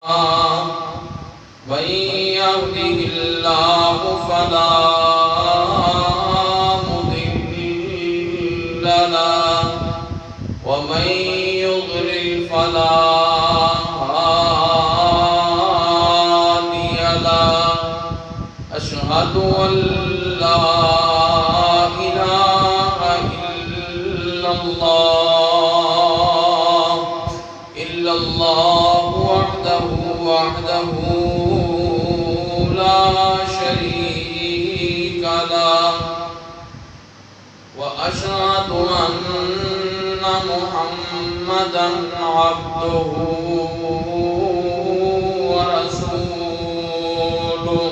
من يهده الله فلا مضل له ومن يضلل فلا هادي له أشهد أن لا إله إلا الله وحده لا شريك له وأشهد أن محمدا عبده ورسوله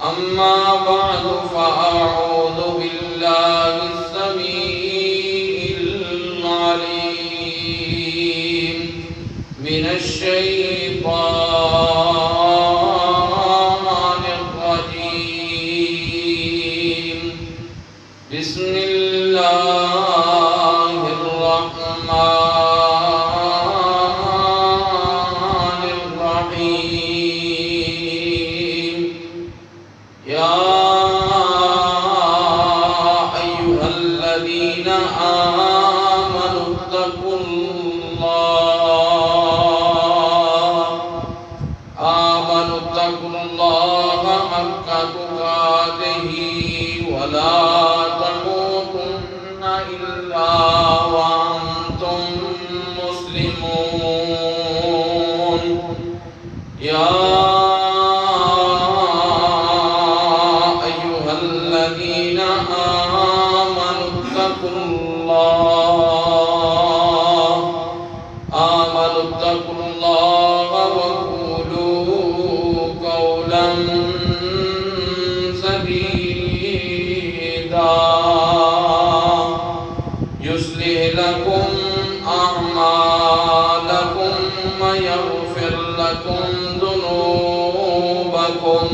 أما بعد فأعوذ بالله السميع العليم من الشيطان الرجيم بسم الله الرحمن الرحيم يا أيها الذين آمنوا اتقوا الله حق تقاته ولا تموتن إلا وأنتم مسلمون يا أيها الذين آمنوا اتقوا الله وقولوا قولا سديدا يصلح لكم أعمالكم ويغفر لكم ذنوبكم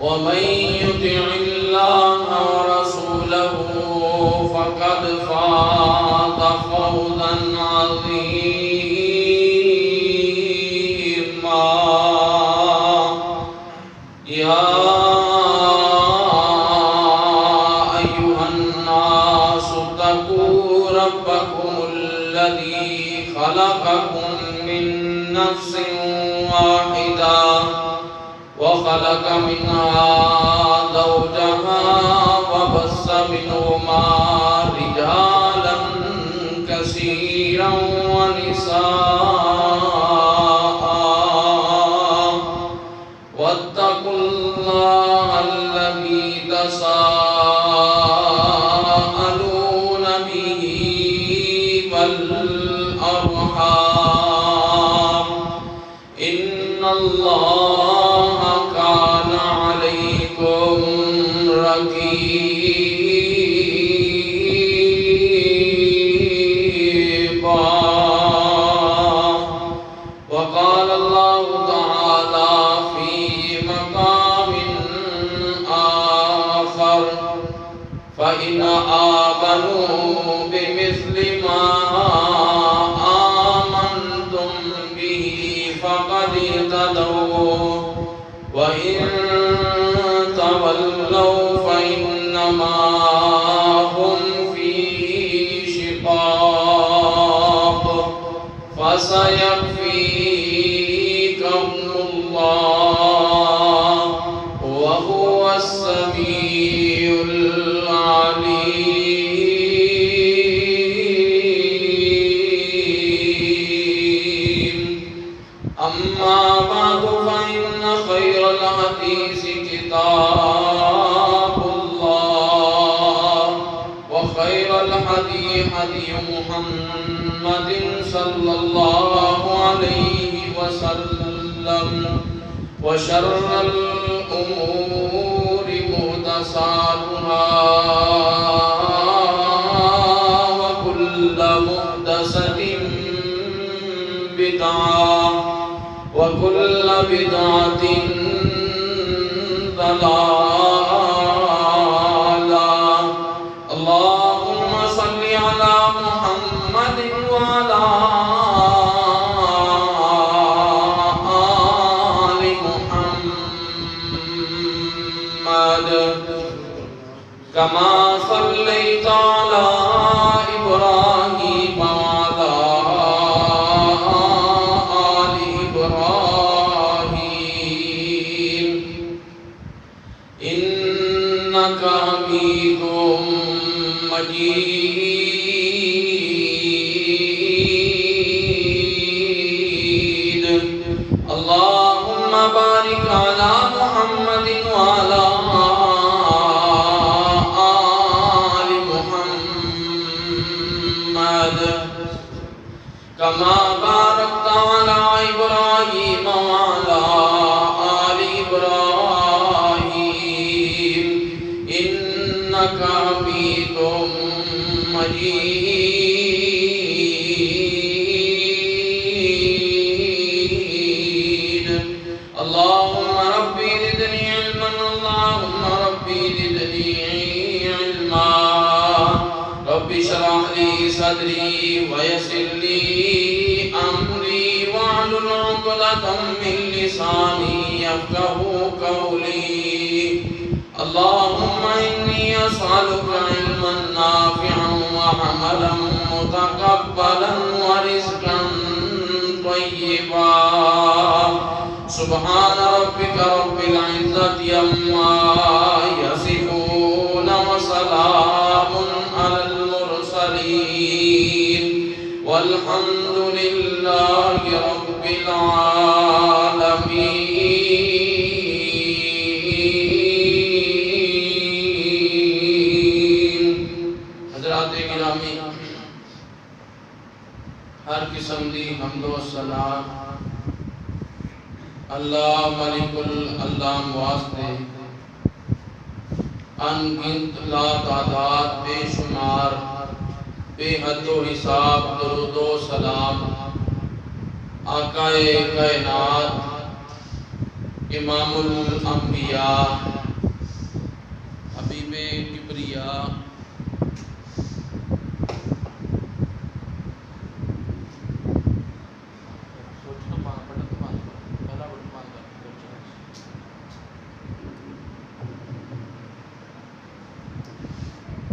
ومن يطع الله ورسوله فقد فاز فوزا عظيما يا أيها الناس اتقوا ربكم الذي خلقكم من نفس واحدة وخلق منها زوجها وبث منهما رجالا كثيرا ونساء واتقوا الله الذي تساءلون به والأرحام إن الله كان عليكم رقيبا وقال الله تعالى في مقام آخر فإن آمنوا بمثل ما آمنتم به فقد اهتدوا وإن تولوا فإنما هم في شقاق فسيكفيكهم الله وهو السميع العليم أما بعد فإن خير الحديث كتاب الله وخير الهدي هدي محمد صلى الله عليه وسلم وشر الأمور محدثاتها وكل محدثة بدعة وكل بدعة ضلالة اللهم صل على محمد وعلى كما صليت على إبراهيم وعلى آل إبراهيم إنك حميد مجيد. اللهم بارك على محمد وعلى آل محمد كما باركت على إبراهيم وعلى آل إبراهيم إنك حميد مجيد. اللهم ربي زدني علما، اللهم ربي زدني علما. ربي اشرح لي صدري ويسر لي أمري واحلل عقدة من لساني يفقهوا قولي. اللهم إني أسألك علما نافعا وعملا متقبلا ورزقا طيبا. سبحان ربك رب العزة عما يصفون وسلام على المرسلين والحمد لله رب العالمين. حضرات گرامی، ہر قسم دی حمد و ثنا اللہ ملک اللہ واسطے، ان گنت لا تعداد بے شمار بے حد و حساب درود و سلام آقا کائنات امام الانبیاء حبیب کبریاء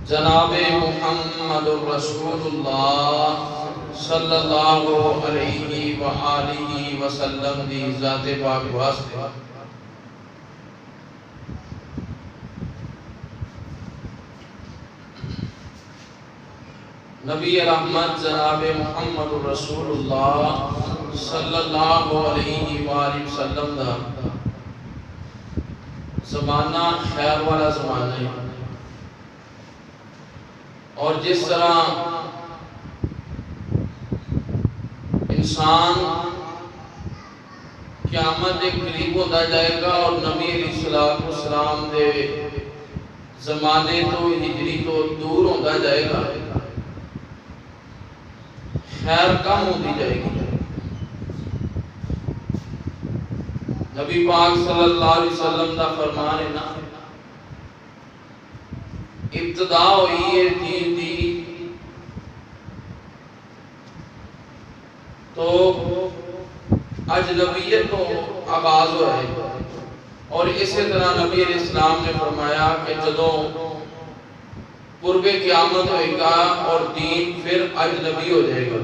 جناب محمد رسول اللہ صلی اللہ علیہ وآلہ وسلم دی ذات پاک واسطے نبی رحمت جناب محمد رسول اللہ صلی اللہ علیہ وآلہ وسلم دا زمانہ خیر والا زمانہ ہے، اور جس طرح انسان قیامت کے قریب ہوتا جائے گا اور نبی علیہ السلام دے زمانے تو ہجری تو دور ہوتا جائے گا، خیر کم ہوتی جائے گی. نبی پاک صلی اللہ علیہ وسلم دا فرمان ہے نا، ابتدا ہوئی ہے دین دی تو اجنبیت تو آغاز ہوا ہے، اور اسی طرح نبی علیہ السلام نے فرمایا کہ جدوں قرب قیامت ہوئے گا اور دین پھر اجنبی ہو جائے گا.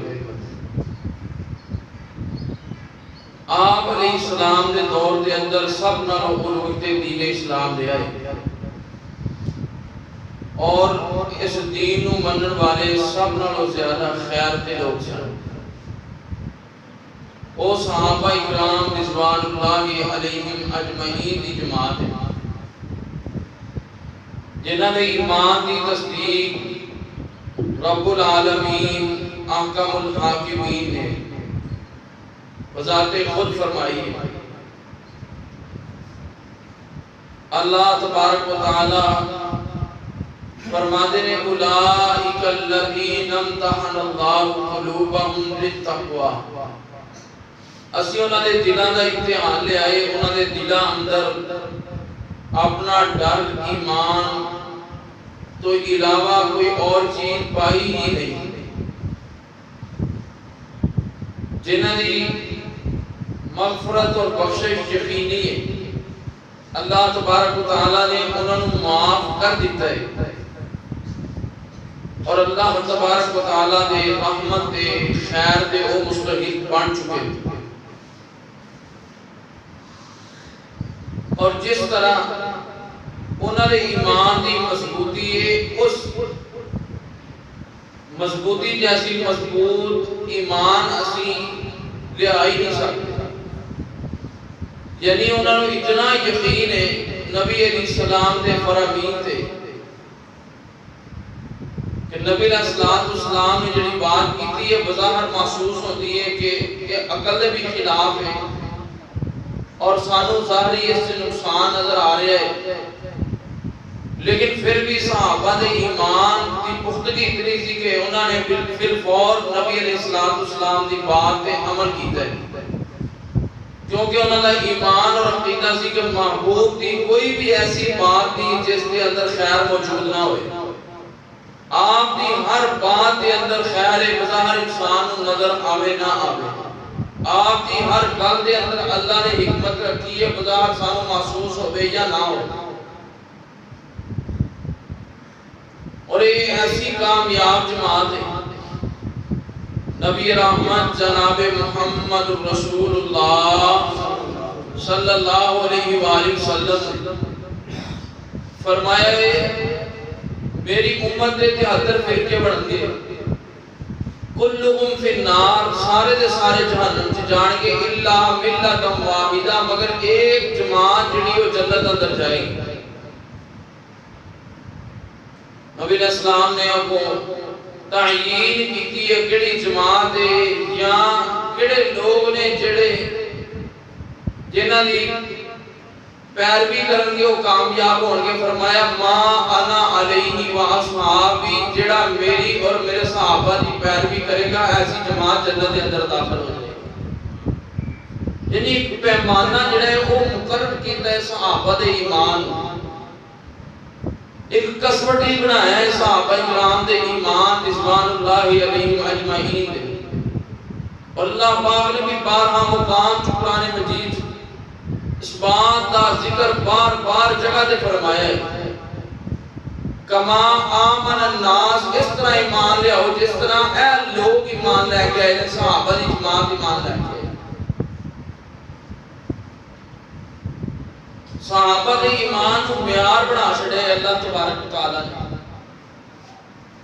آپ علیہ السلام نے دور دے اندر سب نالوں علویت دین اسلام دے آئے، اور اس دین نو منن والے سب نالوں زیادہ خیر دے لوگ سن. او صحابہ اکرام رضوان اللہ علیہم اجمعین دی جماعت ہے جنہاں نے ایمان دی تصدیق رب العالمین احکم الحاکمین نے بذات خود فرمائی ہے. اللہ تبارک و تعالی فرماتے ہیں اولئک الذین امتحن اللہ قلوبہم للتقوی. اسی انہاں دے دلاں دا امتحان لے آئے، انہاں دے دلاں اندر اپنا ڈر ایمان تو علاوہ کوئی اور چیز پائی ہی نہیں. جنہاں دی مغفرت اور بخشش یقینی ہے، اللہ تبارک و تعالیٰ نے انہوں معاف کر دیتا ہے. اور اللہ تبارک و تعالی دے رحمت دے خیر دے او مستحق بن چکے تھے۔ اور جس طرح انہوں نے ایمان دی مضبوطی ہے، اس مضبوطی جیسی مضبوط ایمان اسی لے آئی نہیں سکتے۔ یعنی انہوں نے اتنا یقین ہے نبی علیہ السلام دے فرامین تے کہ نبی علیہ السلام نے جڑی بات کی ہے بظاہر محسوس ہوتی ہے کہ عقل دے بھی خلاف ہے اور سانو ظاہری اس سے نقصان نظر آ رہا ہے، لیکن پھر بھی صحابہ دے ایمان کی پختگی اتنی تھی کہ انہوں نے بالفور نبی علیہ السلام دی بات پہ عمل کیتا ہے، کیونکہ انہوں نے ایمان اور عقیدہ سی کہ محبوب دی کوئی بھی ایسی بات نہیں جس کے اندر خیر موجود نہ ہوئے۔ آپ دی ہر بات کے اندر خیر بظاہر انسان نظر آوے نہ آوے، آپ دی ہر گل دے اندر اللہ نے حکمت رکھی ہے بظاہر سانو محسوس ہوئے یا نہ ہو۔ اور یہ ایسی کامیاب جماعت ہے، نبی رحمت جناب محمد رسول اللہ صلی اللہ علیہ وآلہ وسلم فرمایا ہے میری امت دے 73 فرقے بن گئے، کلہم فی النار، سارے دے سارے جہنم سے جان گے، الا ملت واحدہ، مگر ایک جماعت جڑی وہ جنت اندر جائے گی۔ نبی علیہ السلام نے اب تعیین کی ہے کیڑی جماعت ہے یا کیڑے لوگ نے جڑے جنہاں دی پیروی کرن گے وہ کامیاب ہون گے۔ فرمایا ما انا علیہ و اصحابی، جڑا میری اور میرے صحابہ دی پیروی کرے گا ایسی جماعت جنت کے اندر داخل ہو جائے گی۔ یعنی ایک پیمانہ جڑا ہے وہ مقرر کیتا ہے صحابہ دے ایمان، ایک کسوٹی بنایا ہے صحابہ کرام دے ایمان رضوان اللہ علیہم اجمعین دے۔ اور اللہ پاک نے بھی بارہا مقام قرآن مجید اس بات دا ذکر بار بار جگہ دے فرمایا ہے، کما آمن الناس، اس طرح ایمان لے آؤ جس طرح اے لوگ ایمان لے کے آئے، صحابہ دی جماعت ایمان لے کے آئے۔ صحابہ دے ایمان کو معیار بنا چھڑے اللہ تبارک و تعالیٰ نے،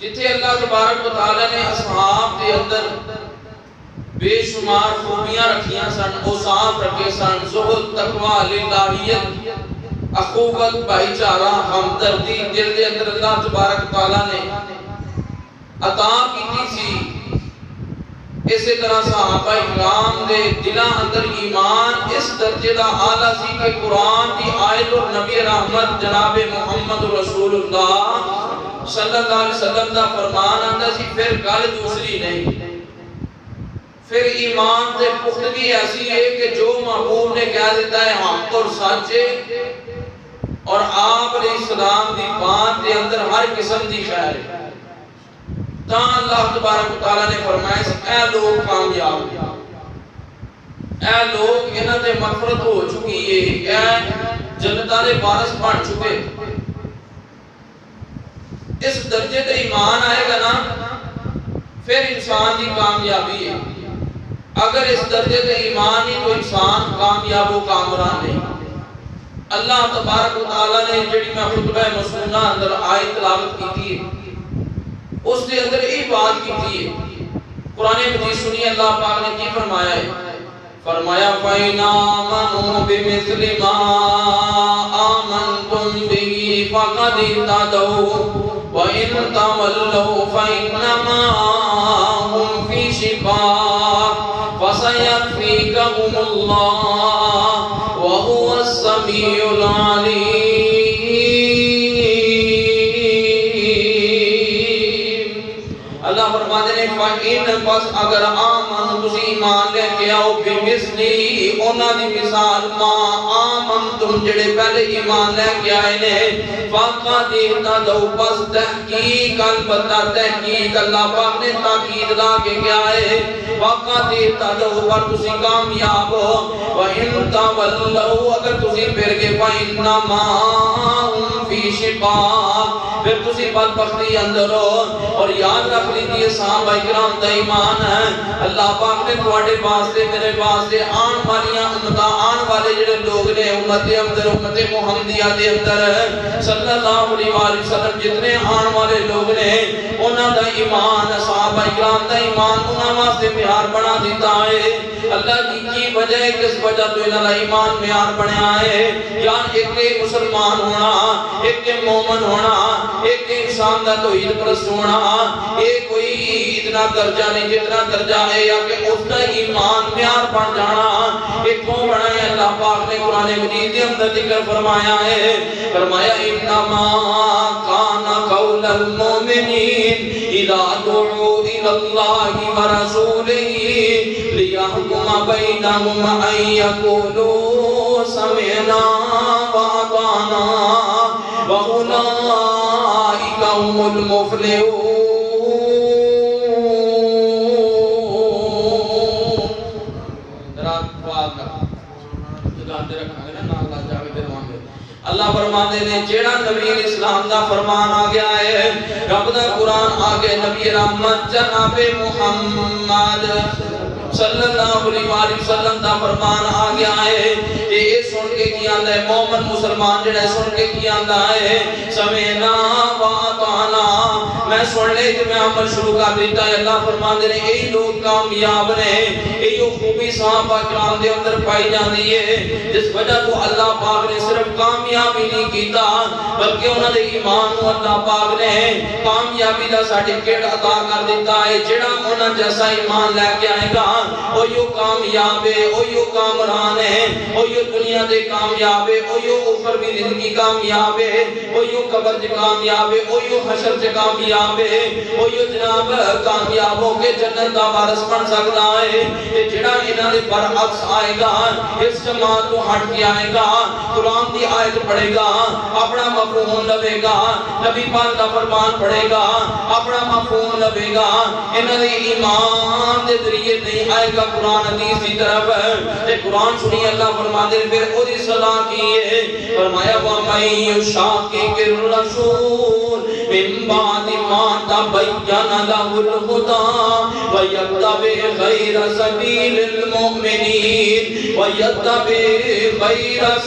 جتھے اللہ تبارک و تعالیٰ نے اصحاب دے اندر بے شمار خوبیاں رکھیاں سن، اوصاف رکھے سن، زہد، تقوی، للہیت، اخوت، بھائی چارہ، ہمدردی، دل دے اندر اللہ تبارک و تعالیٰ نے عطا کی سی۔ اسی طرح صحابہ اکرام دے دلان اندر ایمان اس درجے دا آلہ سی کہ قرآن دی آیت اور نبی رحمت جناب محمد رسول اللہ صلی اللہ علیہ وسلم دا فرمان آندہ سی، پھر گل دوسری نہیں۔ پھر ایمان دے پختگی ایسی ہے کہ جو محبوب نے کہہ دیتا ہے حق اور سچے، اور آپ علیہ السلام دی بات دے اندر ہر قسم دی خیر ہے۔ تاں اللہ تبارک و تعالیٰ نے فرمایا اے لوگ کامیاب، اے لوگ انہاں تے مغفرت ہو چکی ہے، اے جنتاں دے وارث بن چکے۔ اس درجے تے ایمان آئے گا نا پھر انسان دی کامیابی ہے۔ اگر اس درجے تے ایمان نہیں تو انسان کامیاب و کامران نہیں۔ اللہ تبارک و تعالیٰ نے جڑی میں خطبہ مسنونہ اندر آیت تلاوت کی تھی اس کے اندر یہ بات کی تھی، قرآن مجید سنی اللہ پاک نے کی فرمایا ہے، فرمایا فَإِنْ آمَنُوا بِمِثْلِ مَا آمَنْتُمْ بِهِ فَقَدِ اهْتَدَوْا وَإِنْ تَوَلَّوْا فَإِنَّمَا هُمْ فِي شِقَاقٍ فَسَيَكْفِيكَهُمُ اللَّهُ وَهُوَ السَّمِيعُ الْعَلِيمُ۔ اللہ فرماتے ہیں فَإِن، پس اگر آمن تسی ایمان لے کے آؤ بِمِثْلِهِ، انہاں دی مثال ما آمن تم جڑے پہلے ایمان لے کے آئے نے، فَقَدِ اهْتَدَوْا، پس تحقیق البتہ تحقیق اللہ پاک نے تاکید لا کے کیا ہے، فَقَدِ اهْتَدَوْا، پر تسی کامیاب ہو، وَإِن تَوَلَّوْا، اگر تسی پھر کے فَإِنَّمَا هُمْ فی شقاق، پھر تسی بدبختی اندر ہو۔ اور یاد رکھ لیجئے صحابہ کرام دا ایمان ہے، اللہ پاک نے تواڈے واسطے میرے واسطے آن والیاں امتاں آن والے جڑے لوگ نے امت اندر امت محمدیہ دے اندر صلی اللہ علیہ وآلہ وسلم جتنے آن والے لوگ نے انہاں دا ایمان صحابہ کرام دا ایمان انہاں واسطے معیار بنا دیتا ہے۔ اللہ کی وجہ ہے، کس وجہ تو انہاں دا ایمان معیار بنیا ہے؟ یار ایک مسلمان ہونا، ایک مومن ہونا، ایک انسان دا توحید پرست ہونا، ایک کوئی اتنا درجہ نہیں جتنا درجہ ہے یا کہ اس کا ایمان معیار بن جانا۔ ایک کون بنا ہے؟ اللہ پاک نے قرآن مجید کے اندر ذکر فرمایا ہے، فرمایا انما کان قول المؤمنین اذا دعوا الى اللہ ورسولہ لیحکم بینہم ان یقولوا سمعنا واطعنا واولئک هم المفلحون۔ اللہ فرماتے ہیں جیڑا نبی اسلام دا فرمان آ گیا ہے، رب دا قرآن آ گیا، نبی رحمت جناب محمد صلی اللہ علیہ وآلہ وسلم دا فرمان آ گیا ہے کہ یہ سن کے کی آندا ہے مومن مسلمان جڑا سن کے کی آندا ہے سمعنا واطعنا، میں سن لے کہ میں عمل شروع کر دیتا ہے۔ اللہ فرماتے ہیں یہی لوگ کامیاب نے، یہی خوبی صحابہ کرام دے اندر پائی جاندی ہے جس وجہ تو اللہ پاک نے صرف کامیابی نہیں کیتا بلکہ انہاں دے ایمان کو اللہ پاک نے کامیابی دا سرٹیفکیٹ عطا کر دیتا ہے۔ جڑا انہاں جیسا ایمان لے کے آئے گا اوہی کامیاب ہے، اوہی کامران ہے، اوہی دنیا دے کامیاب ہے، اوہی اخروی زندگی کامیاب ہے، اوہی قبر دے کامیاب ہے، اوہی حشر دے کامیاب ہے، اوہی جناب کامیاب ہو کے جنت دا وارث بن سکتا ہے۔ تے جڑا انہاں دے برعکس آئے گا، اس جماعت تو ہٹ کے آئے گا، قرآن دی آیت پڑھے گا، اپنا مفہوم لوے گا، نبی پاک دا فرمان پڑھے گا، اپنا مفہوم لوے گا، انہاں دے ایمان دے ذریعے نہیں آئے گا قرآن حدیث کی طرف۔ تے قرآن سنی اللہ فرماتے ہیں پھر او دی صدا کیے، فرمایا وَمَن يُشَاقِقِ الرَّسُولَ مِن بَعْدِ مَا تَبَيَّنَ لَهُ الْهُدَىٰ وَيَتَّبِعْ غَيْرَ سَبِيلِ الْمُؤْمِنِينَ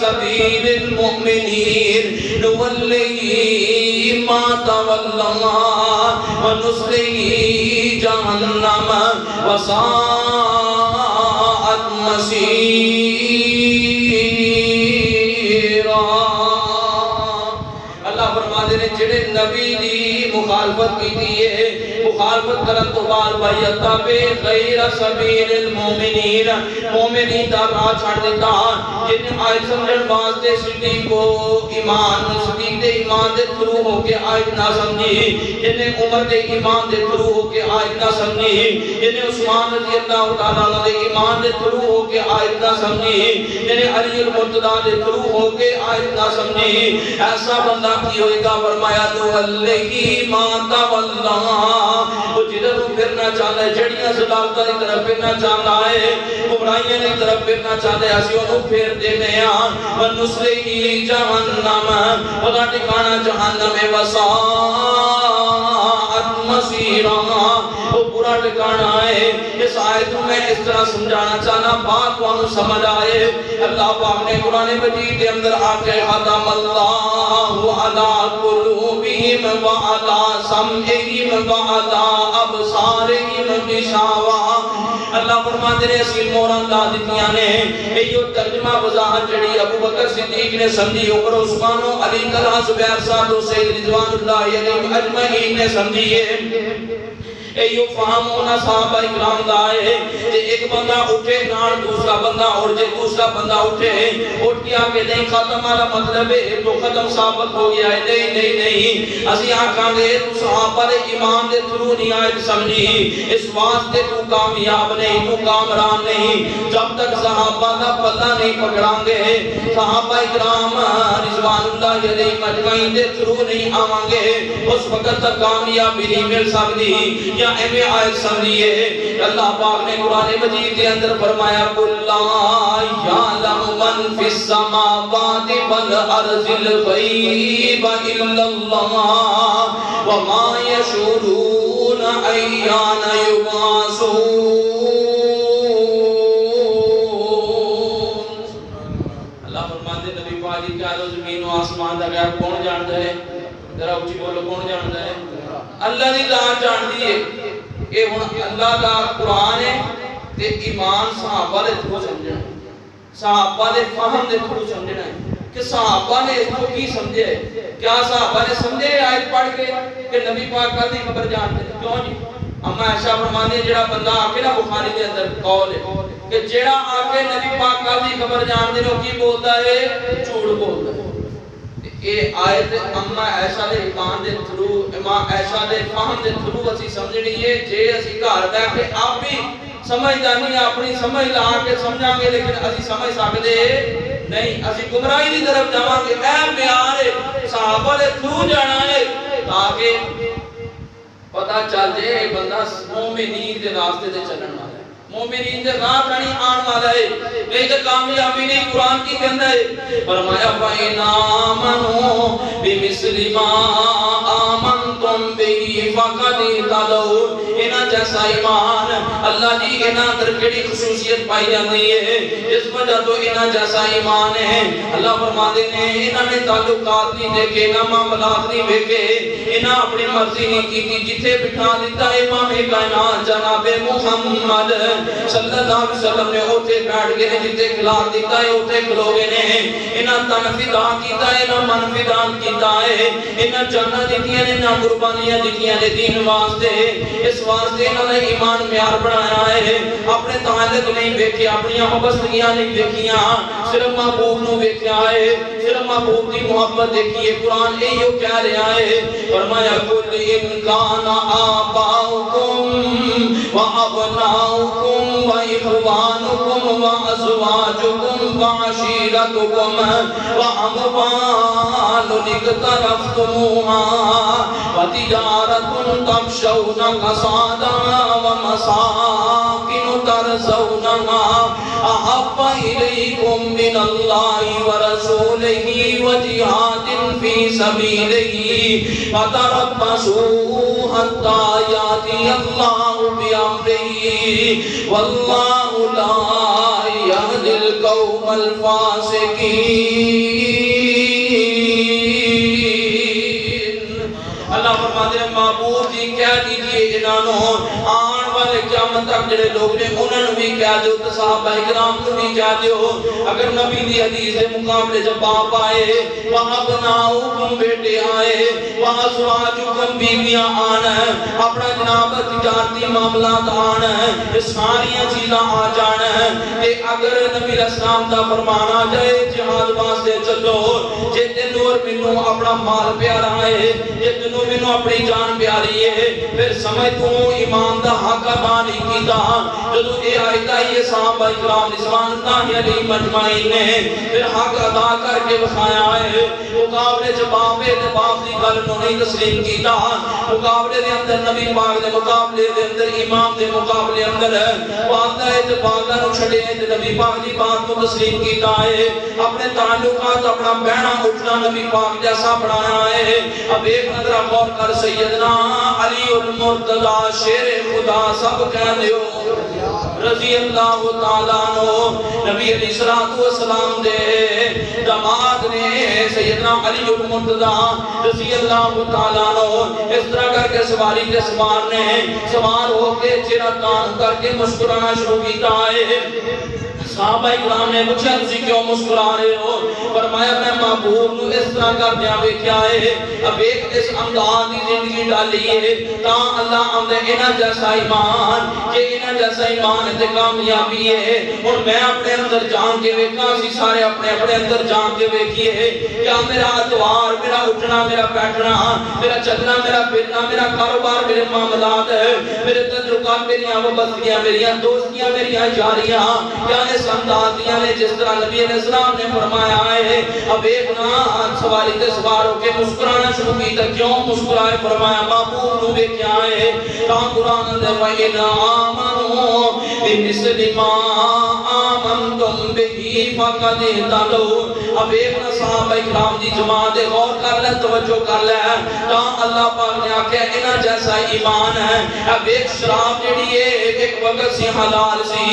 سَبِيلِ الْمُؤْمِنِينَ نُوَلِّهِ مَا تَوَلَّىٰ وَنُصْلِهِ جَهَنَّمَ وَسَاءَتْ مَصِيرًا۔ اللہ فرماتے ہیں جڑے نبی دی مخالفت کی دیئے، مخالفت کرن تو بعد وَيَتَّبِعْ غَيْرَ سَبِيلِ الْمُؤْمِنِينَ مومنین دا راہ چھڑ دیتا جن آیت سمجھن واسطے صدیق کو ایمان صدیق دے ایمان دے تھرو ہو کے آیت نہ سمجھی، جنہیں عمر دے ایمان دے تھرو ہو کے آیت نہ سمجھی، جنہیں عثمان رضی اللہ تعالیٰ دے ایمان دے تھرو ہو کے آیت نہ سمجھی، جنہیں علی المرتضیٰ دے تھرو ہو کے آیت نہ سمجھی، ایسا بندہ کی ہوئے گا فرمایا نُوَلِّهِ مَا تَوَلَّىٰ، وہ جدھر وہ پھرنا چاہتا ہے جڑیاں صداقتہ کی طرف پھرنا چاہتا ہے، گمراہیاں کی طرف پھرنا چاہتا ہے، اسی انہوں پھر دینے ہیں وَنُصْلِهِ جَهَنَّمَ، خدا ٹھکانا جہنم وَسَاءَتْ مَصِيرًا، وہ برا ٹھکانا ہے۔ اس آیت میں اس طرح سمجھانا چاہنا بات وہاں سمجھ آئے، اللہ پاک نے قرآن مجید کے اندر آکے ختم اللہ علی قلوبہم وعلی سمعہم وعلی ابصارہم غشاوہ، اللہ فرماتے ہیں اسی موران لا دیتیاں نے ایو ترجمہ وضاحت جڑی ابو بکر صدیق نے سمجھی، عمر عثمان و علی طلحہ زبیر سعد و سید رضوان اللہ علیہم اجمعین نے سمجھی ہے۔ ایو فہم ہونا صحابہ اکرام دائے کہ ایک بندہ اٹھے نال دوسرا بندہ اور جے دوسرا بندہ اٹھے اٹھ کے آگے نہیں ختم والا مطلب ہے تو ختم ثابت ہو گیا ہے، نہیں نہیں نہیں، اسی آنکھاں گے تو صحابہ دے ایمان دے تھرو نہیں آئے سمجھی، اس واسطے تو کامیاب نہیں، تو کامران نہیں، جب تک صحابہ دا پتہ نہیں پکڑاں گے، صحابہ اکرام رضوان اللہ علیہ مجمعین دے تھرو نہیں آوان گے، اس وقت تک کامیابی نہیں مل سکتی۔ یا ایم آیت سمجھئے اللہ پاک نے قرآن مجید کے اندر فرمایا قُلْ لَا يَعْلَمُ مَنْ فِي فی السماوات والارض الغیب الا اللہ وما یشعرون ایان یبعثون۔ اللہ فرماتے نبی پاک جی کیا زمین و آسمان دا غیب کون جانتا ہے؟ ذرا اچھی بولو کون جانتا ہے؟ اللہ دی ذات جانتی ہے۔ یہ ہن اللہ دا قرآن ہے تے ایمان صحابہ دے تھرو سمجھنا ہے، صحابہ دے فہم دے تھرو سمجھنا ہے کہ صحابہ نے اس کو کی سمجھے ہے۔ کیا صحابہ نے سمجھے آیت پڑھ کے کہ نبی پاک کل دی خبر جانتے ہیں؟ کیوں نہیں؟ اما ایسا فرمانے جڑا بندہ آکے نا بخاری دے اندر قول ہے کہ جڑا آکے نبی پاک کل دی خبر جانتے ہیں وہ کی بولتا ہے؟ جھوٹ بولتا ہے۔ یہ آیت اما ایسا دے ایمان دے تھرو، اما ایسا دے فہم دے تھرو اسی سمجھنی ہے۔ جے اسی گھر بیٹھ کے آپ بھی سمجھدانی اپنی سمجھ لا کے سمجھاں گے لیکن اسی سمجھ سکتے نہیں، اسی گمراہی دی طرف جاواں گے۔ اے معیار ہے صحابہ دے تھرو جانا ہے تاکہ پتہ چل جائے بندہ مومنین دے راستے تے چلن والا ہے، مومنین دے راہ کھڑی آن والا ہے، نہیں تے کامیابی نہیں۔ قرآن کی کہندا ہے فرمایا فَإِنْ آمَنُوا بِمِثْلِ مَا آمَنْتُمْ بِهِ فَقَدِ اهْتَدَوْا۔ انہاں جیسا ایمان اللہ جی انہاں اندر کیڑی خصوصیت پائی جاتی ہے اس وجہ تو انہاں جیسا ایمان ہے۔ اللہ فرماتے ہیں انہاں نے تعلقات نہیں دیکھے، نہ معاملات نہیں دیکھے، انہاں اپنی مرضی نہیں کی، جتھے بٹھا دیتا امام کائنات جناب محمد صلی اللہ علیہ وسلم نے اوتھے بیٹھ کے جتھے کھلا دیتا ہے اوتھے کھلوگے نے۔ انہاں تنفیدہ کیتا ہے، انہاں منفیدان کیتا ہے، انہاں جنہ دیتیاں نے، انہاں قربانیاں دیتیاں نے دین واسطے، اس واسطے انہوں نے ایمان معیار بنایا ہے۔ اپنے تعلق نہیں دیکھے، اپنی وابستگیاں نہیں دیکھیاں، صرف محبوب نو دیکھا ہے، صرف محبوب کی محبت دیکھی ہے۔ قرآن یہی کہہ رہا ہے فرمایا قُلْ إِنْ كَانَ آبَاؤُكُمْ وَأَبْنَاؤُكُمْ وَإِخْوَانُكُمْ وَأَزْوَاجُكُمْ وَعَشِيرَتُكُمْ وَأَمْوَالٌ اقْتَرَفْتُمُوهَا وَتِجَارَةٌ تَخْشَوْنَ كَسَادَهَا وَمَسَاكِنُ تَرْضَوْنَهَا أَحَبَّ إِلَيْكُم مِّنَ اللَّهِ وَرَسُولِهِ وَجِهَادٍ فِي سَبِيلِهِ فَتَرَبَّصُوا حَتَّى يَأْتِيَ اللَّهُ بِأَمْرِهِ وَاللَّهُ لَا يَهْدِي الْقَوْمَ الْفَاسِقِينَ۔ اللہ فرماتے ہیں محبوب جی کہہ دیجئے انہوں آن والے قیامت تک جڑے لوگ نے انہوں بھی کہہ دیو، صحابہ اکرام کو بھی کہہ دیو، اگر نبی دی حدیث کے مقابلے جب باپ آئے، وَأَبْنَاؤُكُمْ بیٹے آئے، وَأَزْوَاجُكُمْ بیویاں آن، اپنا جناب تجارتی معاملات آن، ساریاں چیزاں آ جان، کہ اگر نبی علیہ السلام دا فرمان آ جائے جہاد واسطے چلو، جے تینوں اور مینوں اپنا مال پیارا ہے، جے تینوں مینوں اپنی جان پیاری ہے، پھر سمجھ تو ایمان دا حق ادا نہیں کیتا۔ جدو اے آیت آئی ہے صحابہ اکرام رضوان اللہ علیہم اجمعین نے پھر حق ادا کر کے بخایا ہے۔ مقابلے جب باپ ہے باپ دی گل نو نہیں تسلیم کیتا، مقابلے دے اندر نبی پاک دے مقابلے دے اندر امام دے مقابلے اندر والدہ تے والدہ نو چھڑے تے نبی پاک دی بات کو تسلیم کیتا ہے، اپنے تعلقات اپنا بہنا اٹھنا نبی پاک جیسا بنایا ہے۔ اب ایک نظر غور کر سیدنا علی المرتضی شیر خدا سب کہہ دیو رضی اللہ تعالیٰ عنہ، نبی علیہ السلام دے داماد نے سیدنا علی المرتضی رضی اللہ تعالیٰ عنہ اس طرح کر کے سواری کے سوار نے سوار ہو کے چہرہ تان کر کے مسکرانا شروع کیتا ہے۔ صحابہ اکرام نے پوچھا تسی کیوں مسکرا رہے ہو؟ فرمایا میں محبوب نو اس طرح کر دیا ویکھیا ہے، اب ایک اس انداز دی زندگی ڈالی ہے تا اللہ آمدے انہاں جیسا ایمان، کہ انہاں جیسا ایمان تے کامیابی ہے۔ اور میں اپنے اندر جان کے ویکھاں، اسی سارے اپنے اندر جان کے ویکھیے کیا میرا اتوار، میرا اٹھنا، میرا بیٹھنا، میرا چلنا، میرا پھرنا، میرا کاروبار، میرے معاملات، میرے تعلقات، میری وابستگیاں، میری دوستیاں، میری یاریاں، کیا اس اس انداز دیاں نے جس طرح نبی علیہ السلام نے فرمایا ہے. اب ایک نا سواری تے سوار ہو کے مسکرانا شروع کی تو کیوں مسکرائے؟ فرمایا محبوب نو ویکھیا ہے تا قرآن دے فَإِنْ آمَنُوا بِمِثْلِ مَا آمَنْتُمْ بِهِ فَقَدِ اهْتَدَوْا. اب ایک نا صحابہ کرام دی جماعت غور کر لے، توجہ کر لے. تا اللہ پاک نے آکھیا انہاں جیسا ایمان ہے. اب ایک شراب جڑی ہے ایک وقت سی حلال سی،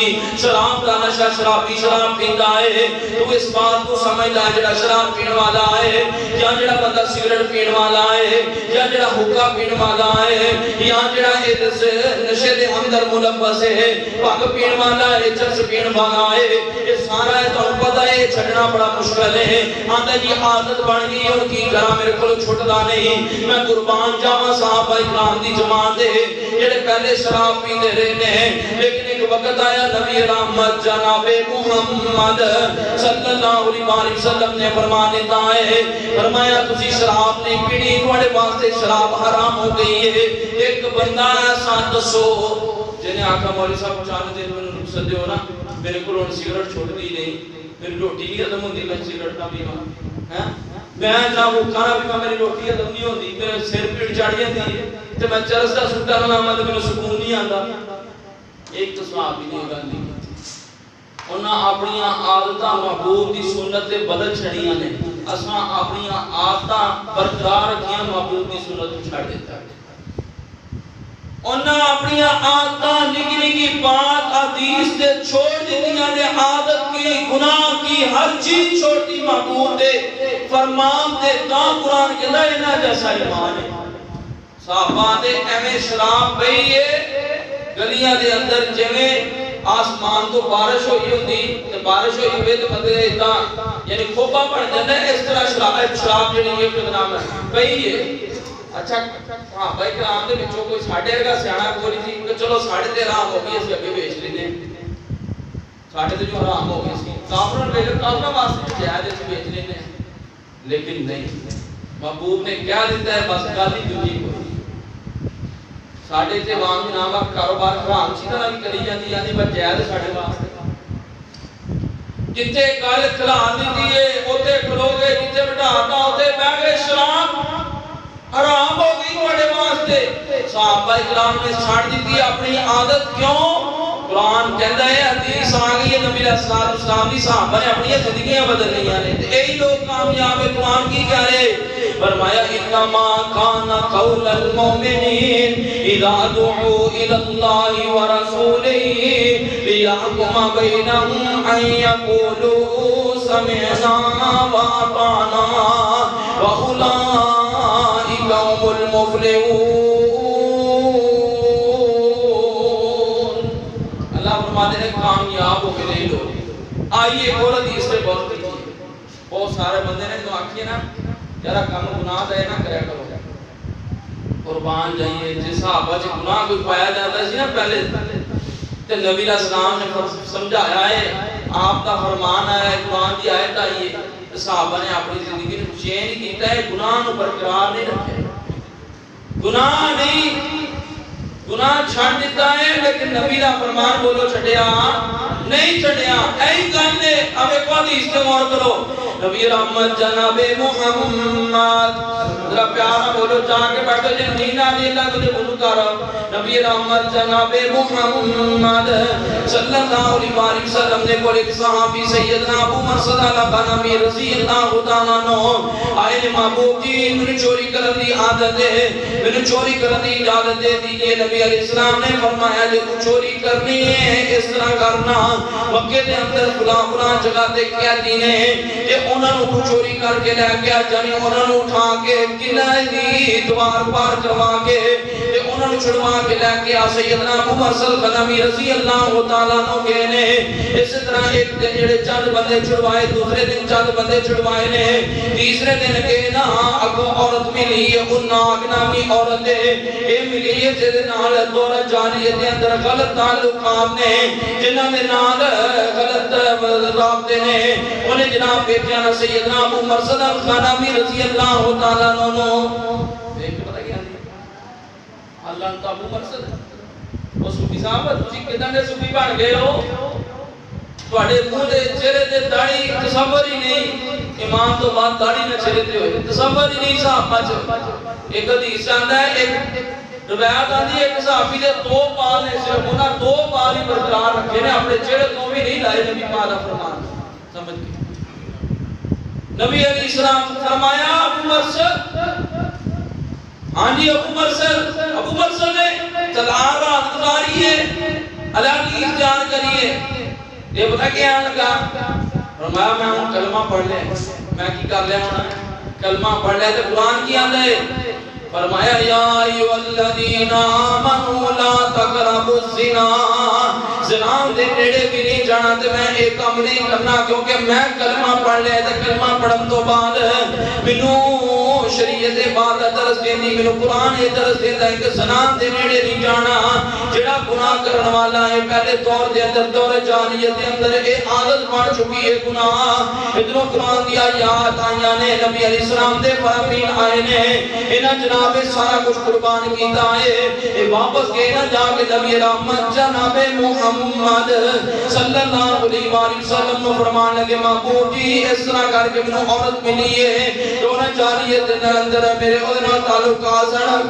شراب دا نشہ شرابی شراب پیندا ہے. تو اس بات کو سمجھدا ہے جڑا شراب پین والا ہے یا جڑا بندہ سگریٹ پین والا ہے یا جڑا حقہ پین والا ہے یا جڑا اس نشے دے اندر ملوث ہے، بھنگ پین والا ہے، چرس پین والا ہے، یہ سارا ہے تو پتہ ہے چھڈنا بڑا مشکل ہے. آندا جی عادت بن گئی اور کی کراں میرے کول چھٹدا نہیں. میں قربان جاواں صحابہ کرام دی جماعت دے جڑے پہلے شراب پیندے رہے نے، لیکن ایک وقت آیا نبی رحمت جناب محمد صلی اللہ علیہ وسلم نے فرما دیتا ہے، فرمایا تسی شراب نہیں پینی، تواڈے واسطے شراب حرام ہو گئی ہے. ایک بندہ ایسا دسو جنہیں آقا مولوی صاحب چاہنے دن میں رخصت دیو نا، میرے کو لوگ سگریٹ چھوڑ دی نہیں، میری روٹی نہیں ختم ہوندی میں سگریٹ نہ پیواں، میں نہ وہ کھانا پیواں میری روٹی ختم نہیں ہوندی، میرے سر پیڑ چڑھ جاندی ہے تے میں چرس دا سٹا لاواں تے مینوں سکون نہیں آندا. ایک تو صحابی نے گل نہیں کی، انہاں اپنی عادتاں محبوب دی سنت تے بدل چھڑیاں نے. اساں اپنی عادتاں برقرار رکھیاں، محبوب دی سنت کو چھڑ دیتا ہے. انہاں اپنی عادتاں نکی نکی پاک حدیث تے چھوڑ دیتیاں نے، عادت کی گناہ کی ہر چیز چھوڑ دی محبوب دے فرمان تے. تا قرآن کہتا ہے انہاں جیسا ایمان ہے. صحابہ دے ایویں شراب پئی ہے گلیاں دے اندر جویں آسمان تو بارش ہوئی ہوندی تے بارش ہوئی ہوئے تے بندے اتنا یعنی کھوبا بن جاندا ہے. اس طرح شراب جڑی ہے کہ نام پئی ہے. اچھا ہاں بھائی کرام دے وچوں کوئی ساڈے ورگا سیاںا کوئی سی کہ چلو ساڈے تے حرام ہو گئی اسی اگے بیچ لینے، ساڈے تے جو حرام ہو گئی سی کافراں لے کے کافراں واسطے جائز ہے بیچ لینے. لیکن نہیں، محبوب نے کیا دیتا ہے بس گل ہی دوجی کوئی ساڈے تے وام جناب کاروبار حرام سی طرح بھی کری جاندی یعنی بس جائز ساڈے واسطے. جتھے گل کھلان دیتی ہے اوتھے کھلو گے، جتھے بٹھاتا اوتھے بیٹھ گئے. شراب حرام ہو گئی تواڈے واسطے. صحابہ کرام نے چھڑ دیتی اپنی عادت. کیوں؟ قرآن کہتا ہے حدیث آ گئی ہے نبی علیہ السلام دی صحابہ نے اپنی زندگیاں بدل لیاں نے. یہی لوگ کامیاب ہے. قرآن کی کہہ رہے فرمایا انما کان قول المؤمنین اذا دعوا الى اللہ ورسولہ لیحکم بینہم ان یقولوا سمعنا واطعنا واولئک هم المفلحون. کامیاب ہو کے نہیں لوگ. آئیے اور حدیث سے غور کیجیے. بہت سارے بندے نے جو آکھیے نا ذرا کم گناہ دے نہ کریا کرو، قربان جائیے. جس صحابہ سے گناہ کوئی پایا جاتا سی نا پہلے تے نبی علیہ السلام نے سمجھایا ہے، آپ کا فرمان آیا ہے، قرآن کی آیت آئی ہے، صحابہ نے اپنی زندگی میں چینج کیتا ہے، گناہ نو برقرار نہیں رکھے. گناہ نہیں، گناہ چھڑ دیتا ہے لیکن نبی دا فرمان بولو چھڑیا نہیں چھڑیا. ایہی گل ہے. اب ایک حدیث تے غور کرو. نبی رحمت جناب محمد ذرا پیارا بولو جا کے بیٹھو جے نینا دی اللہ تجھے بولو کرو. نبی رحمت جناب محمد صلی اللہ علیہ وسلم نے کو ایک صحابی سیدنا ابو مرصد الغنوی رضی اللہ تعالی عنہ آئے محبوب جی مجھے چوری کرنے دی عادت ہے، مجھے چوری کرنے دی اجازت دے دیجئے. نبی علیہ السلام نے فرمایا جو چوری کرنی ہے اس طرح کرنا، مکے دے اندر فلاں جگہ تے کیا دینے کہ انہاں نوں چوری کر کے لے گیا، یعنی انہاں نوں اٹھا کے قلعہ دی دوار پار کروا کے تے انہاں نوں چھڑوا کے لے کے سیدنا ابو مرصد الغنوی رضی اللہ تعالی عنہ کے نے. اس طرح ایک دن جڑے چند بندے چھڑوائے، دوسرے دن چند بندے چھڑوائے نے، تیسرے دن کے نا اگوں عورت ملی ہے، وہ ناگ نامی عورت ہے، اے ملی ہے جے دے نال دورہ جاری دے اندر غلط تعلقات نے، جنہاں دے نال غلط رابطے نے. انہیں جناب بیٹھیا نا سیدنا ابو مرصد الغنوی رضی اللہ تعالی عنہ دیکھ پتہ کیا اللہ کا ابو مرصد وہ صوفی صاحب تسی کداں دے صوفی بن گئے ہو؟ تواڈے منہ دے چہرے تے داڑھی تصور ہی نہیں، ایمان تو بعد داڑھی نہ چہرے تے ہوئے تصور ہی نہیں صحابہ چ۔ ایک حدیث آندا ہے، ایک روایت آندی ہے، ایک صحابی دے 2 بال نے صرف انہاں 2 بال ہی برقرار رکھے نے، اپنے چہرے تو بھی نہیں لائے، نبی پاک دا فرمان سمجھ کے نبی علیہ السلام فرمایا ابو مرسل، ہاں جی ابو مرسل نے تلوار رات گزاری ہے، اللہ کی جان کریے، یہ پتہ کیا لگا؟ فرمایا میں ہوں کلمہ پڑھ لے، میں کی کر لیا ہونا کلمہ پڑھ لے تو قرآن کی آندہ ہے، فرمایا یا ایوہ الذین آمنوا لا تقربوا الزنا، زنا دے نیڑے بھی نہیں جانا تے میں ایک کام نہیں کرنا، کیونکہ میں کلمہ پڑھ لے تے کلمہ پڑھن تو بعد مینوں شریعت عبادت درس دیندی، مینوں قرآن درس دیندا ہے کہ زنا دے نیڑے نہیں جانا، جڑا گناہ کرن والا ہے پہلے دور دے اندر دور جاہلیت دے اندر اے عادت بن چکی ہے گناہ، ادھروں قرآن دی آیات آئیاں نے، نبی علیہ السلام دے فرامین آئے نے، انہاں جناب سارا کچھ قربان کیتا ہے، اے واپس گئے نہ جا کے نبی رحمت جناب محمد صلی اللہ علیہ وآلہ وسلم نے فرمان لگے محبوب جی اس طرح کر کے منوں عورت ملی ہے جو نہ جاہلیت دے اندر میرے اودے نال تعلقات سن،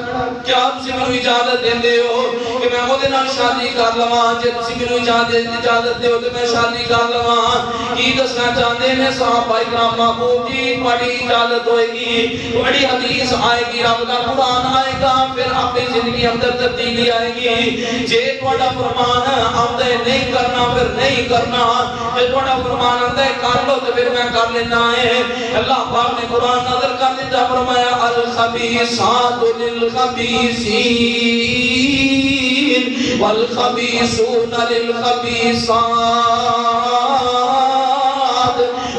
کیا آپ سے منوں اجازت دیندے ہو کہ میں اودے نال شادی کر لواں؟ جے تسی منوں اجازت دیو تے میں شادی کر لواں۔ کی دسنا چاہندے نے صحابہ کرام محبوب جی تہاڈی اجازت ہوئے گی، تہاڈی حدیث آئے گی، رب دا قرآن آئے گا، پھر اپنی زندگی اندر تبدیلی آئے گی، جے تہاڈا فرمان آندا ہے نہیں کرنا پھر نہیں کرنا، جے تہاڈا فرمان آندا ہے کر لو تے پھر میں کر لینا ہے۔ اللہ پاک نے قرآن نازل کر دیتا، فرمایا الخبیثات للخبیثین والخبیثون للخبیثات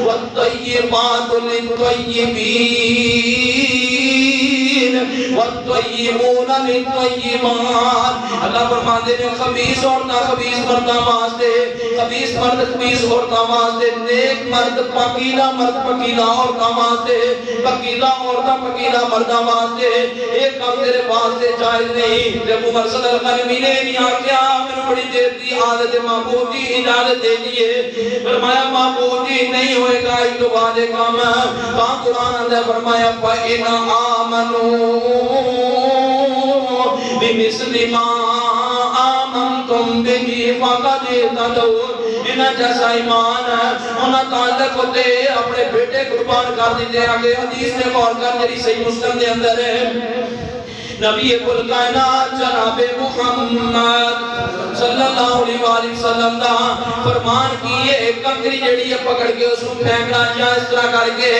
والطیبات للطیبین والطیبون للطیبات۔ اللہ فرماتے ہیں خبیث عورتاں خبیث مرداں واسطے، خبیث مرد خبیث عورتاں واسطے، نیک مرد پاکیزہ مرد پاکیزہ عورتاں واسطے، پاکیزہ عورتاں پاکیزہ مرداں واسطے، ایک کام تیرے واسطے جائز نہیں۔ جب عمر صلی اللہ علیہ وسلم نے نہیں آکیا میں بڑی دیر دی عادت محبوب جی اجازت دے دیئے، فرمایا محبوب جی نہیں ہوئے گا ایک تو بعد کام، کہاں قرآن اندر فرمایا فَإِنَ آمَنُوا بِمِثْلِ مَا آمَنْتُمْ بِهِ فَقَدِ اهْتَدَوْا۔ انہاں جیسا ایمان ہے انہاں تعلق ہوتے اپنے بیٹے قربان کر دیتے، آگے حدیث نے غور کر جڑی صحیح مسلم دے اندر ہے، نبی کل کائنات جناب محمد صلی اللہ علیہ وآلہ وسلم دا فرمان کیے ایک کنکری جڑی ہے پکڑ کے اس کو پھینکنا یا اس طرح کر کے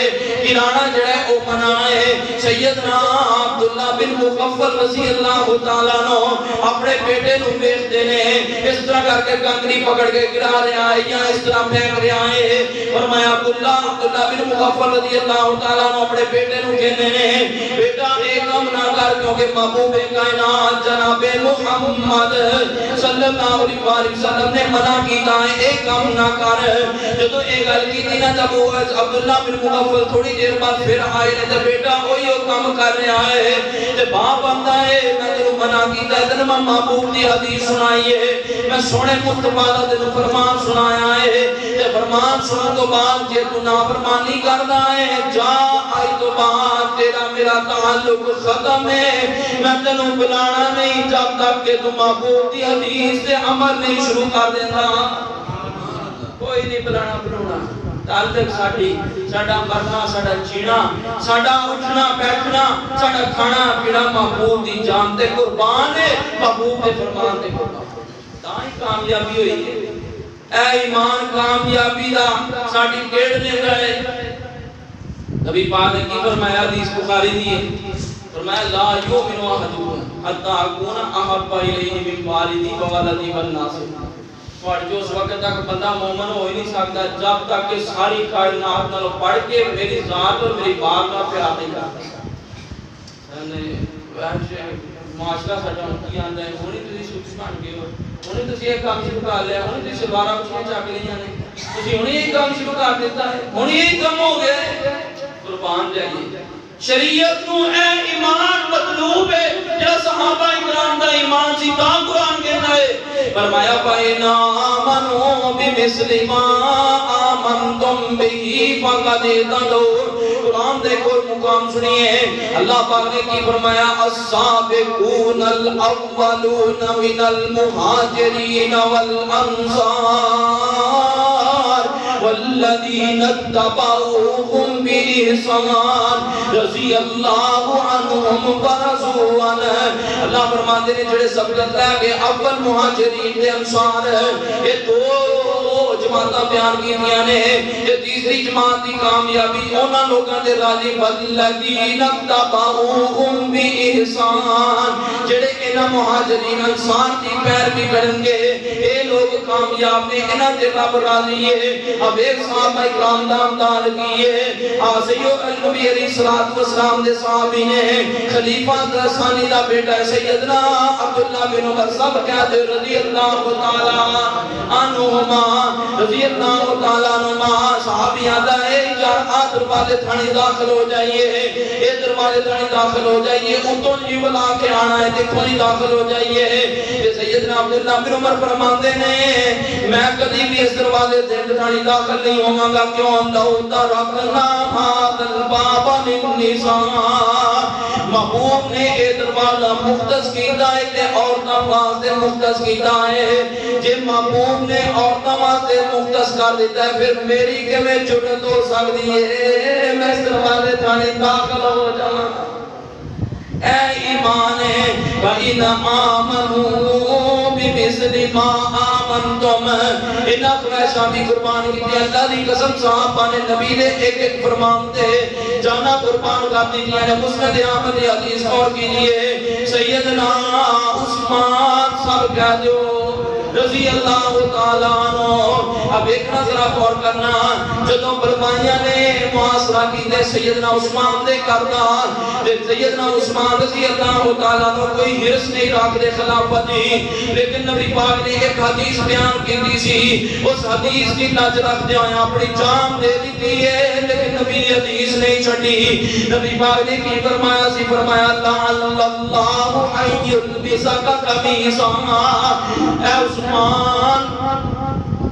گرانا جڑا ہے او منع ہے۔ سیدنا عبداللہ بن مغفل رضی اللہ تعالیٰ نو اپنے بیٹے نو بیچ دینے اس طرح کر کے کنکری پکڑ کے گرا رہے آئے یا اس طرح پھینک رہے آئے، فرمایا عبداللہ بن مغفل رضی اللہ تعالیٰ نو اپنے بیٹے نو کہنے نے بیٹا ایک کام نہ کر، کیونکہ محبوب کائنات جناب محمد صلی اللہ علیہ وآلہ وسلم نے منع کیتا ہے ایک کام نہ کر۔ جدو ایک گل کی تھی نا جب وہ عبداللہ بن مغفل تھوڑی دیر بعد پھر آئے نے تو بیٹا وہی وہ کام کر رہا ہے تے باپ آندا ہے میں تینوں منع کیتا ہے، تینوں میں محبوب دی حدیث سنائی ہے، میں سونے مصطفیٰ دا تینوں فرمان سنایا ہے، تے فرمان سنن تو بعد جے تو نافرمانی کردا ہے جا آئی تو بعد تیرا میرا تعلق ختم ہے، میں تینوں بلانا نہیں جب تک کہ تم محبوب دی حدیث سے عمل نہیں شروع کر دینا، کوئی نہیں بلانا بلانا، تعلق ساڑی ساڑا مرنا ساڑا جینا ساڑا اٹھنا بیٹھنا ساڑا کھانا پینا محبوب دی جان تے قربان ہے، محبوب دے فرمان تے قربان تاں ہی کامیابی ہوئی ہے۔ اے ایمان کامیابی دا سرٹیفکیٹ دے گئے، نبی پاک نے کی فرمایا حدیث بخاری دی ہے، فرمایا لا یؤمن احدکم حتی اکون احب الیہ من والدی وولدی والناس، اور جو اس وقت تک بندہ مومن ہو ہی نہیں سکتا جب تک کہ ساری کائنات نال پڑھ کے میری ذات اور میری بات کا پیار نہیں کرتا۔ ویسے معاشرہ ساڈا کی آندا ہے ہونی تسی سوچ بن گئے ہو، ہونی تسی ایک کام شروع کر لیا، ہونی تسی سلوارا کچھ چک لیا نے، تسی ہونی ایک کام شروع کر دیتا ہے، ہونی ایک کام ہو گیا ہے، قربان جائیے۔ شریعت نو اے ایمان مطلوب ہے جس صحابہ اکرام دا ایمان سی تا قرآن کہنا ہے فرمایا فَإِنْ آمَنُوا بِمِثْلِ مَا آمَنْتُمْ بِهِ فَقَدِ اهْتَدَوْا۔ قرآن دیکھو مقام سنیے اللہ پاک نے کی فرمایا السابقون الاولون من المہاجرین والانصار والذین اتبعوهم بإحسان رضی اللہ عنہم ورضوا عنہ۔ اللہ فرماتے ہیں جڑے سبقت لے گئے اول مہاجرین تے انصار یہ دو جماعتاں بیان کیتیاں نے یہ تیسری جماعت دی کامیابی انہاں لوگاں دے راضی والذین اتبعوهم بإحسان جڑے انہاں مہاجرین انصار دی پیروی کرن گے اے لوگ کامیاب نے انہاں تے رب راضی ہے۔ اب ایک صحابہ اکرام دا امداد کیے سید نبی علیہ الصلوۃ والسلام دے صحابی نے خلیفہ ثانی دا بیٹا ہے سیدنا عبداللہ بن عمر سب کہتے رضی اللہ تعالی عنہما رضی اللہ تعالی عنہما صحابی آدھا ہے جہاں دروازے تھانی داخل ہو جائیے اے دروازے تھانی داخل ہو جائیے انتوں جی بلا کے آنا ہے دیکھو نہیں داخل ہو جائیے یہ سیدنا عبداللہ بن عمر فرماندے نے میں کبھی بھی اس دروازے تھانی داخل نہیں ہوں گا کیوں لو ترکنا هذا الباب للنساء محبوب نے اے دروازہ مختص کیتا ہے تے عورتاں واسطے مختص کیتا ہے جے محبوب نے عورتاں واسطے مختص کر دیتا ہے پھر میری کہ میں جرت ہو سکتی ہے میں اس دروازے تھانے داخل ہو جاؤں اے ایمان ہے وَإِنَ آمَنُوا بِمِثْلِ مَا آمَنْتُمْ انہاں قریشاں بھی قربان کی تھی اللہ دی قسم صحابہ نے نبی نے ایک ایک فرمان تے جانا قربان کر دی نے مسند احمد حدیث اور کیجئے سیدنا عثمان سب کہہ دو رضی اللہ تعالیٰ عنہ اب ایک نظر غور کرنا جدوں برمائیاں نے محاصرہ کی دے سیدنا عثمان دے کردا سیدنا عثمان رضی اللہ تعالیٰ عنہ کوئی حرص نہیں رکھ دے خلافت دی لیکن نبی پاک نے ایک حدیث بیان کی دی سی اس حدیث کی لج رکھ دے آیا اپنی جان دے دی ہے لیکن نبی نے حدیث نہیں چھڑی نبی پاک نے کی فرمایا سی فرمایا لعل اللہ ان یلبسک قمیصا اے عثمان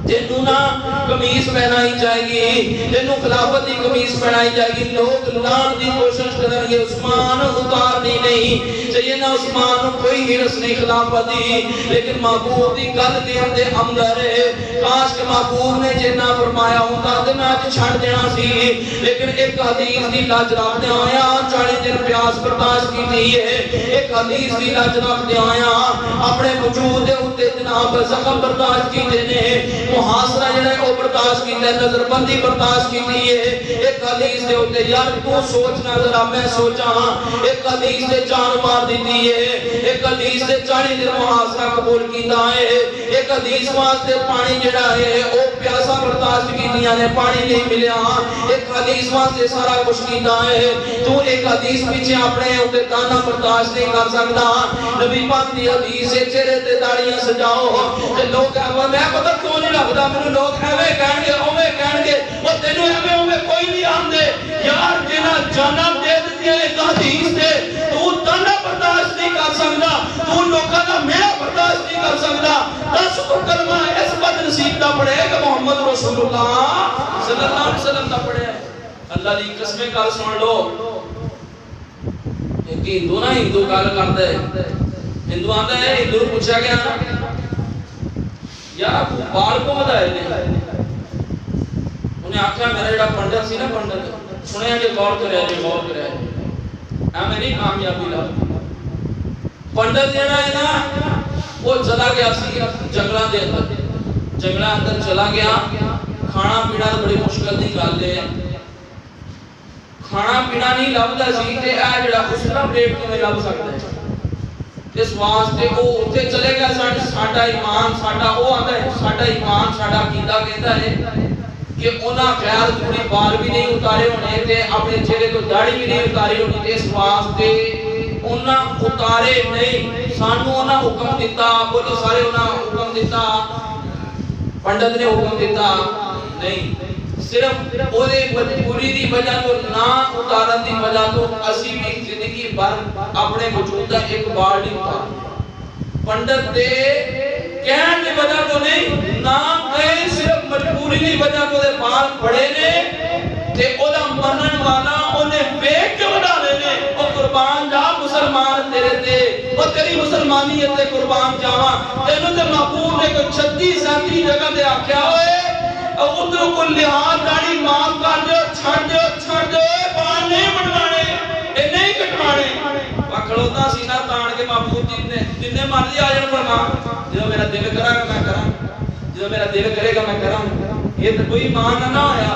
جنہوں نا قمیص پہنائی جائے گی جنہوں خلافت دی قمیص پہنائی جائے گی لوگ لان دی کوشش کریں گے عثمان اتارنی نہیں سیدنا عثمان کوئی حرص نہیں خلافت دی لیکن محبوب دی گل دین دے اندر ہے کاش کہ محبوب نے جنہ فرمایا ہوتا تو میں آج چھڑ دینا سی لیکن ایک حدیث دی لاج رکھ دے آیا 40 دن پیاس برداشت کی تھی ہے ایک حدیث دی لاج رکھ دے آیا اپنے وجود دے ہوتے جناب زخم برداشت کی دینے محاصرہ جڑا ہے وہ برداشت کی ہے نظر بندی برداشت کی ہے ایک حدیث دے ہوتے یار تو سوچنا ذرا میں سوچا ایک حدیث دے جان مار دیتی ہے ایک حدیث دے 40 دن محاصرہ قبول کیتا ہے ایک حدیث واسطے پانی جڑا ہے وہ پیاسا برداشت کیتیاں نے پانی نہیں ملیا ایک حدیث واسطے سارا کچھ کیتا ہے تو ایک حدیث پیچھے اپنے ہوتے تانا برداشت نہیں کر سکتا نبی پاک دی حدیث سے چہرے تے داڑیاں سجاؤ تے لوگ کہوا میں پتہ کیوں نہیں لگدا مینوں لوگ ایویں کہن گے اوویں کہن گے او تینوں ایویں اوویں کوئی نہیں آندے یار جنہاں جاناں دے دتیاں ایک حدیث تے تو تانا برداشت نہیں کر سکدا تو لوکاں دا میرا برداشت نہیں کر سکدا دس تو کلمہ اس بد نصیب دا پڑھے کہ محمد رسول اللہ صلی اللہ علیہ وسلم دا پڑھے اللہ دی قسمیں کل سن لو ایک ہندو نا ہندو گل کردا ہے ہندو آندا ہے ہندو نوں پوچھا گیا نا یار بال کو بدائے نے انہیں آکھیا میرا جڑا پنڈت سی نا پنڈت سنیا جے غور کریا ایویں نہیں کامیابی لب پنڈت جڑا ہے نا وہ چلا گیا سی جنگلاں دے اندر چلا گیا کھانا پینا بڑی مشکل دی گل ہے کھانا پینا نہیں لبدا سی تے اے جڑا اسرا پلیٹ کیویں لب سکدا ہے اس واسطے وہ اوتھے چلے گیا ساڈا ایمان ساڈا او آندا ہے ساڈا ایمان ساڈا عقیدہ کہتا ہے کہ انہاں خیر تھوڑی بال بھی نہیں اتارے ہونے تے اپنے چہرے تو داڑھی بھی نہیں اتاری ہونی تے اس واسطے انہاں اتارے نہیں سانو انہاں حکم دیتا بولو سارے انہاں حکم دیتا پنڈت نے حکم دیتا نہیں صرف اودے مجبوری دی وجہ تو نہ اتارن دی وجہ تو اسی بھی زندگی بھر اپنے وجود دا ایک بار نہیں اتار پنڈت دے کہن دی وجہ تو نہیں نہ کہیں صرف مجبوری دی وجہ تو دے بال پڑے نے تے او دا منن والا انہیں ویکھ کے بنا لینے او قربان جا مسلمان تیرے تے او تیری مسلمانیت تے قربان جاواں تینوں تے محبوب نے کوئی 36 37 جگہ تے آکھیا ہوئے ادھر کو لحاظ داڑھی معاف کر دو چھڑ دو بال نہیں بڑھوانے اے نہیں کٹوانے پکڑوتا سینہ تان کے محبوب جن نے مرضی آ جان فرما جو میرا دل کرے گا میں کراں جو میرا دل کرے گا میں کراں یہ تو کوئی ایمان نہ ہویا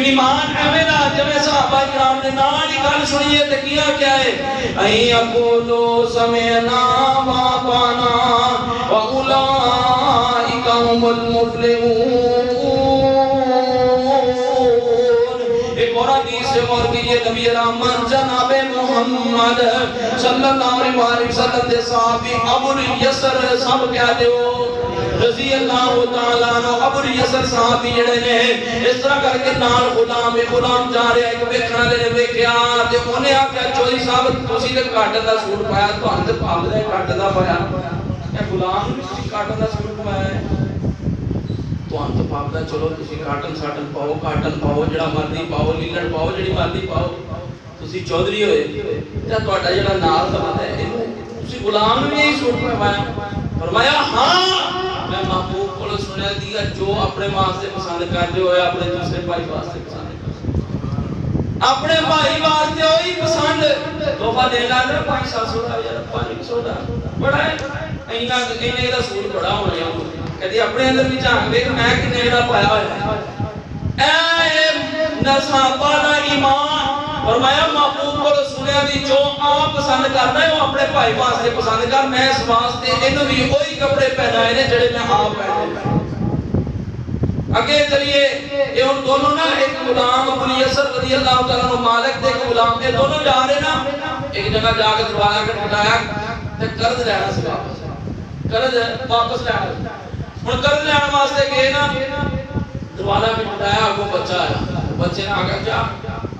ایمان ایویں دا جویں صحابہ کرام نے نال دی گل سنی ہے تے کیا ہے ائی اقولو سمعنا واطعنا واولئک هم المفلحون اور کہ یہ نبی رحمت جناب محمد صلی اللہ علیہ وسلم دے صحابی ابو الیسر سب کہتے ہو رضی اللہ تعالیٰ عنہ ابو الیسر صحابی جڑے نے اس طرح کر کے نال غلام جا رہا ہے کہ ویکھنا لے ویکھیا تے اونے آکھیا چوری صاحب تسی تے کاٹن دا سوٹ پایا تہاں تے پاگل ہے کاٹن دا پایا اے غلام نے تسی کاٹن دا سوٹ پایا ہے تہاں تے پاگل چلو تسی کاٹن پاؤ جڑا مرضی پاؤ لیلن پاؤ جڑی مرضی پاؤ تسی چودھری ہوئے تے تہاڈا جڑا نال دا بندہ ہے تسی غلام نے یہی سوٹ پایا فرمایا ہاں میں محبوب کو سنیا دیا جو اپنے واسطے پسند کرتے ہوئے اپنے دوسرے بھائی واسطے پسند کرتے اپنے بھائی واسطے ہوئی پسند تحفہ دے لانا 500 دا یا 500 دا بڑا ہے اینے دا سوٹ بڑا ہونا ہے کدی اپنے اندر بھی جھانک دے کہ میں کنے دا پایا ہوا ہے اے نصحابہ دا ایمان فرمایا محبوب کو سنیا دی جو آپ پسند کرتا ہے وہ اپنے بھائی واسطے پسند کر میں اس واسطے انہوں بھی وہی کپڑے پہنائے نے جڑے میں آپ پہنے اگے چلیے یہ ان دونوں نا ایک غلام ابو الیسر رضی اللہ تعالیٰ عنہ مالک دے ایک غلام یہ دونوں جا رہے نا ایک جگہ جا کے دروازہ کھٹکھٹایا تے قرض لینا سی قرض واپس لینا ہن قرض لینے واسطے گئے نا دروازہ کھٹکھٹایا اگوں بچہ آیا بچے نے آگے جا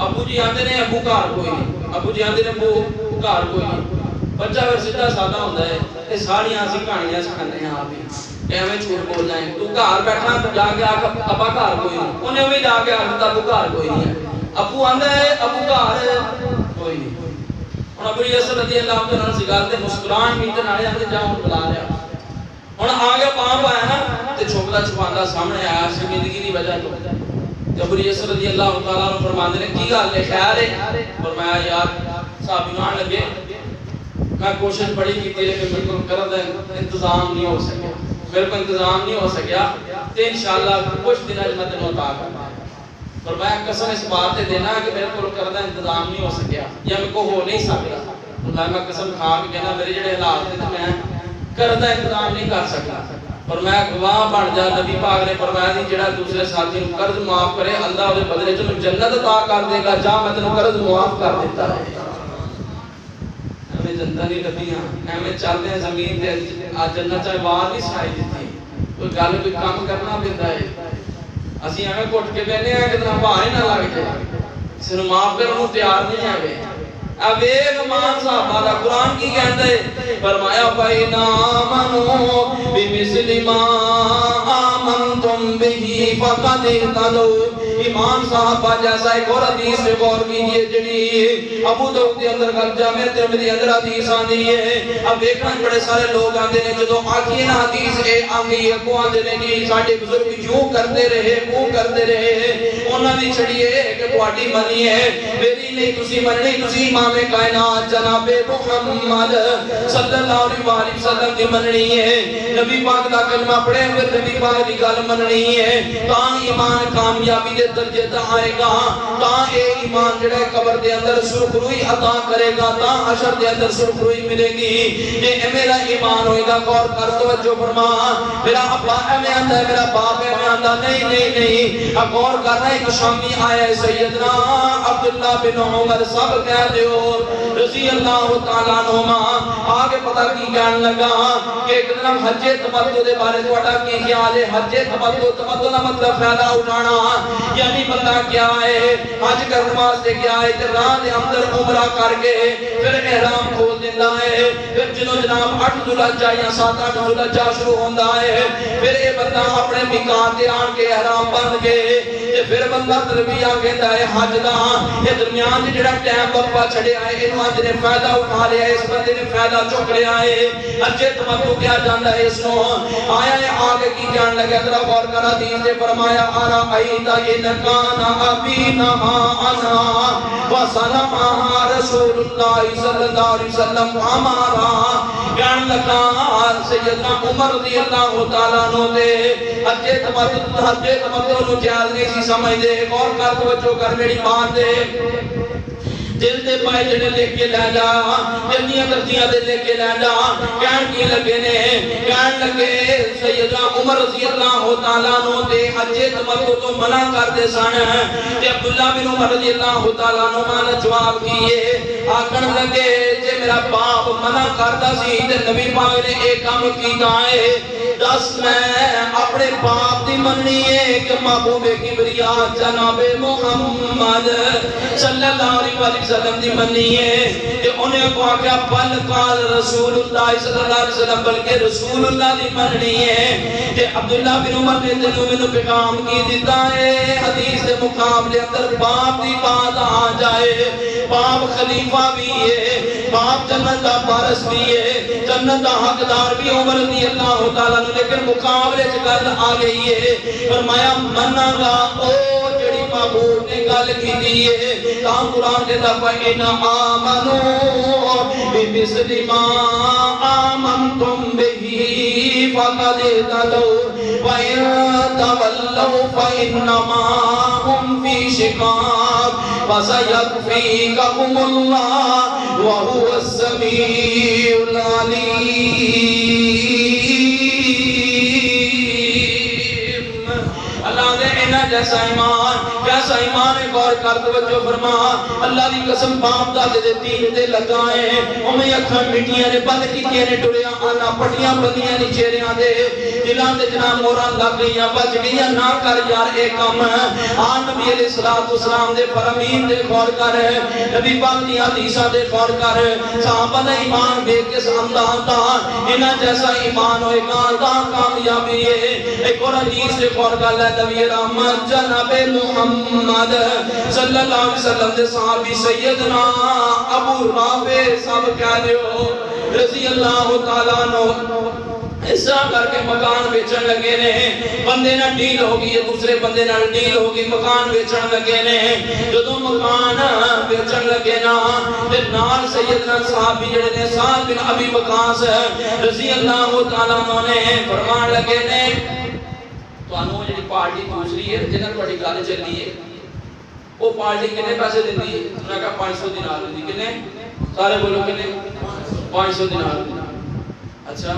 ابو جی آندے نے ابو گھر کوئی نہیں ابو جی آندے نے ابو گھر کوئی نہیں بچہ پھر سیدھا سادہ ہوندا ہے اے ساریاں اسی کہانیاں سکھاندے ہاں آپ ہی ایویں جھوٹ بولنا ہے تو گھر بیٹھا جا کے آکھ ابا گھر کوئی نہیں اونے وی جا کے آکھدا ابو گھر کوئی نہیں ہے ابو آندا ہے ابو گھر کوئی نہیں ہن ابو الیسر رضی اللہ تعالی عنہ سگال تے مسکران میتے نال آندے جا ہن بلا لیا ہن آ گیا پاپ آیا نا تے چھپدا چھپاندا سامنے آیا شرمندگی دی وجہ تو ابو الیسر رضی اللہ تعالیٰ عنہ فرماندے نے کی گل ہے خیر ہے فرمایا یار صاحب ایمان لگے میں کوشش بڑی کیتی لیکن میرے کو قرض انتظام نہیں ہو سکیا میرے کو انتظام نہیں ہو سکیا تے انشاءاللہ کچھ دن میں تینوں عطا کرنا فرمایا قسم اس بات تے دینا کہ میرے کو قرض انتظام نہیں ہو سکیا یا میرے کو ہو نہیں سکتا فرمایا میں قسم کھا کے کہنا میرے جڑے حالات تے میں قرض انتظام نہیں کر سکتا فرمایا گواہ بن جا نبی پاک نے فرمایا دی جڑا دوسرے ساتھی نوں قرض معاف کرے اللہ دے بدلے چ جنت عطا کر دے گا جا میں تینوں قرض معاف کر دیتا ہے ہمیں جنت نہیں لبیاں ہمیں چلدے ہیں زمین تے اج جنت چ آواز نہیں سنائی دتی کوئی گل کوئی کام کرنا پیندا ہے اسی ایویں گھٹ کے بیٹھے ہیں کہ ہوا ہی نہ لگ جائے اس نوں معاف کرن نوں تیار نہیں ہے اب ایک مان صحابہ دا قرآن کی کہندا ہے فرمایا فَإِنْ آمَنُوا بِمِثْلِ مَا آمَنْتُمْ بِهِ فَقَدِ اهْتَدَوْا ایمان صحابہ جیسا ایک اور حدیث سے غور کیجئے جڑی ابو داؤد کے اندر جامع ترمذی اندر حدیث آندی ہے اب دیکھنا بڑے سارے لوگ آندے نے جدوں آکھیے نا حدیث اے آندی ہے کو آندے نے جی ساڈے بزرگ یوں کرتے رہے وہ کرتے رہے انہاں دی چھڑیے کہ تہاڈی منی ہے میری نہیں تسی مننی تسی امام کائنات جناب محمد صلی اللہ علیہ وسلم دی مننی ہے نبی پاک دا کلمہ پڑھے پھر نبی پاک دی گل مننی ہے تاں ایمان کامیابی دے درجے تے آئے گا تاں اے ایمان جڑا قبر دے اندر سرخروئی عطا کرے گا تاں حشر دے اندر سرخروئی ملے گی اے میرا ایمان ہوئے گا غور کر توجہ فرما میرا ابا ایویں آندا ہے میرا باپ ایویں آندا نہیں غور کرنا ہے ایک شامی آیا ہے سیدنا عبداللہ بن عمر سب کہہ دیو رضی اللہ تعالیٰ عنہما آگے پتہ کی کہنے لگا کہ ایک دن حج تمتع دے بارے توڑا کی خیال ہے حج تمتع نہ مطلب فائدہ اٹھانا یعنی بندہ کیا ہے حج کرنے واسطے کیا ہے کہ راہ دے اندر عمرہ کر کے پھر احرام کھول دینا ہے پھر جنہوں جناب 8 ذوالحجہ یا 7-8 ذوالحجہ شروع ہوندہ ہے پھر اے بندہ اپنے میقات تے آن کے احرام بند کے پھر بندہ تلبیہ کہتا ہے حج دا یہ درمیان جڑا ٹائم وقفہ چھڑے آئے انہوں حج نے فائدہ اٹھا لیا ہے اس بندے نے فائدہ چک لیا ہے حج تمتع کیا جاندہ ہے اس نو آیا ہے آگے کی جان لگے ذرا غور کر حدیث نے فرمایا آرا ایدہ انکانا ابینا آنا وسلمہ رسول اللہ صلی اللہ علیہ وسلم ہمارا کہنے لگا سیدنا عمر رضی اللہ تعالیٰ عنہ دے حج تمتع نو جائز نہیں سی سمجھ دے غور کر توجہ کر میری بات دے دل دے پائے جڑے لے کے لے جا جنیاں کرتیاں دے لے کے لے جا کہن کی لگے نے کہن لگے سیدنا عمر رضی اللہ تعالیٰ عنہ دے حج تمتع تو منع کر دے سن تے عبداللہ بن عمر رضی اللہ تعالیٰ عنہ نے جواب کیے آکھن لگے جے میرا باپ منع کردا سی تے نبی پاک نے ایک کام کیتا ہے دس میں اپنے باپ دی مننی ہے کہ محبوب کبریا جناب محمد صلی اللہ علیہ وسلم دی مننی ہے کہ انہیں کو آگیا بل قال رسول اللہ صلی اللہ علیہ وسلم بلکہ رسول اللہ دی مننی ہے کہ عبداللہ بن عمر نے دنوں میں پیغام کی دیتا ہے حدیث کے مقابلے اندر باپ دی بات آ جائے باپ خلیفہ بھی ہے باپ جنت دا وارث بھی ہے جنت دا حقدار بھی عمر رضی اللہ تعالیٰ لیکن مقابلے سے گل آ گئی ہے فرمایا مننا گا او جڑی محبوب نے گل کی دیئے تاہم قرآن کے دفعہ ان آمنو بمثل ما آمنتم بہی فقد اہتدوا وَإِن تَوَلَّوْا فَإِنَّمَا هُمْ فِي شِقَاقٍ فَسَيَكْفِيكَهُمُ اللَّهُ وَهُوَ السَّمِيعُ الْعَلِيمُ اللہ نے انہا جیسا ایمان غور کر توجہ فرما اللہ دی قسم باپ دا دے دین دے لگائیں ہمیں اکھن مٹیاں نے بند کیتیاں نے ٹریاں آنا پٹیاں بندیاں نے چہریاں دے دلان دے جناب موران لگ گئیاں بچ گئیاں نہ کر یار ایک کم آن نبی علیہ السلام دے فرمین دے غور کر نبی پاک دی حدیثہ دے غور کر صحابہ دا ایمان بے کس اندان دا انہا جیسا ایمان ہوئے گا دا کامیابی ہے ایک اور حدیث دے غور کر لے نبی رحمت جناب محمد صلی اللہ علیہ وسلم دے صحابی سیدنا ابو رافع سب کہہ دیو رضی اللہ تعالیٰ عنہ اس طرح کر کے مکان بیچن لگے نے بندے نہ ڈیل ہوگی دوسرے بندے نہ ڈیل ہوگی مکان بیچن لگے نے جدو مکان بیچن لگے نا تے نال سیدنا صحابی جڑے نے سعد بن ابی وقاص رضی اللہ تعالیٰ عنہ نے فرمان لگے نے تو انہوں جڑی پارٹی دوسری ہے جنہاں بڑی گل چلی ہے وہ پارٹی کنے پیسے دیتی ہے انہوں نے کہا 500 دینار دیتی کنے سارے بولو کنے 500 دینار دیتی اچھا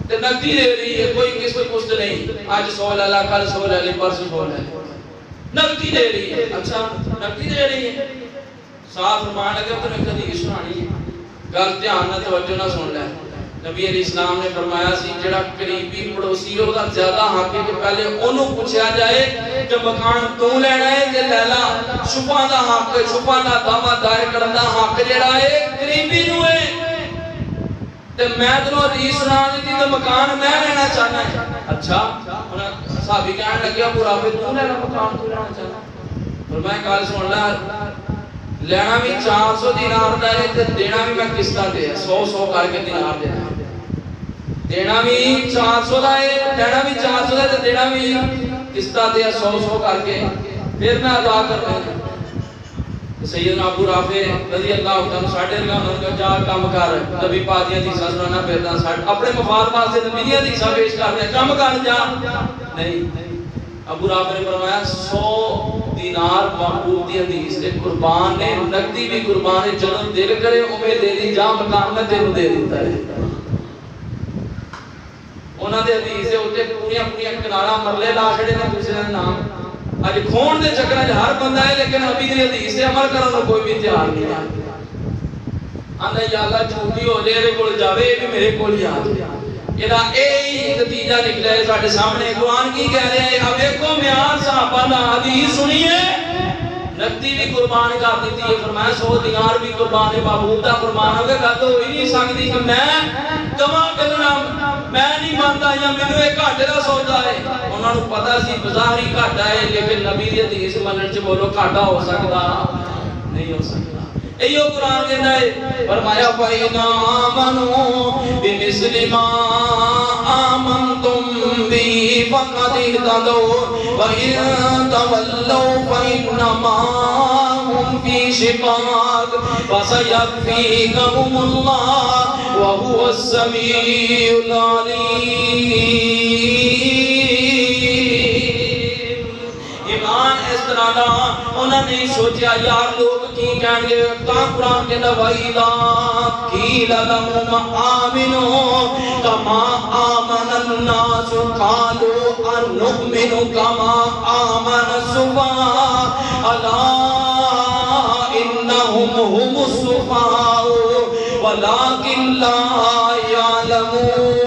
تے نقدی دے رہی ہے کوئی کس کو پوچھتے نہیں آج 100 لے لا کل 100 لے لی پرسوں 100 لے نقدی دے رہی ہے اچھا نقدی دے رہی ہے صاحب فرمان لگے تو نے کدی سنانی ہے گل دھیان نہ توجہ نہ سن لے نبی علیہ السلام نے فرمایا سی جڑا قریبی پڑوسی ہوگا زیادہ حق ہے کہ پہلے انہوں پوچھا جائے کہ مکان تو لینا ہے کہ لیلا شفا دا حق ہے شفا دا دعویٰ دائر کرنا حق جڑا ہے قریبی نو ہے تے میں تنوں حدیث سنا دیتی تو مکان میں لینا چاہنا ہے اچھا صحابی کہنے لگیا پورا پھر تو لینا مکان تو لینا چاہنا فرمایا کال سن لا لینا بھی 400 دینار دا ہے تے دینا بھی میں کستا دے 100 کر کے دینار دینا بھی 400 دا ہے لینا بھی 400 دا ہے تے دینا بھی کستا دے 100 کر کے پھر میں ادا کر رہا ہوں سیدنا ابو رافع رضی اللہ عنہ ساڑھے رگاں کا جا کام کر نبی پاک دی حدیثاں سنانا پھردا اپنے مفاد واسطے نبی دی حدیثاں پیش کر رہے کام کر جا نہیں ابو رافع نے فرمایا 100 دینار محبوب دی حدیث دے قربان نے نقدی بھی قربان ہے جنم دل کرے اوے دے دی جا مکان میں تینوں دے دیتا ہے انہاں دے حدیث دے اوتے پوریاں کنارا مرلے لا چھڑے نے دوسرے دا نام اج کھون دے چکر وچ ہر بندہ ہے لیکن نبی دی حدیث تے عمل کرن نوں کوئی بھی تیار نہیں ہے. آندا یا اللہ جھوٹی ہو جائے کول جاوے کہ میرے کول آ یہ نتیجہ نکلا ہے ساڈے سامنے. قرآن کی کہہ رہے ہیں اب دیکھو میاں صحابہ دا حدیث سنیے. نقدی بھی قربان کر دیتی ہے, فرمایا 100 دینار بھی قربان ہے. محبوب دا قربان ہو گیا گل تو ہو ہی نہیں سکتی کہ میں کما کرنا میں نہیں مانتا یا مینوں یہ گھاٹے دا سودا ہے. انہاں نوں پتہ سی بازار ہی گھاٹا ہے لیکن نبی دی حدیث منن چ بولو گھاٹا ہو سکدا نہیں ہو سکتا. ایو قرآن کہتا ہے فرمایا فَإِنْ آمَنُوا بِمِثْلِ مَا آمَنْتُمْ بِهِ فَقَدِ اهْتَدَوْا وَإِنْ تَوَلَّوْا فَإِنَّمَا هُمْ فِي شِقَاقٍ فَسَيَكْفِيكَهُمُ اللَّهُ وَهُوَ السَّمِيعُ الْعَلِيمُ. ایمان اس طرح دا انہوں نے سوچیا یار لوگ کی کہیں گے. قرآن کے وَإِذَا قِيلَ لَهُمْ آمِنُوا كَمَا آمَنَ النَّاسُ قَالُوا أَنُؤْمِنُ كَمَا آمَنَ السُّفَهَاءُ أَلَا إِنَّهُمْ هُمُ السُّفَهَاءُ وَلَكِنْ لَا يَعْلَمُونَ.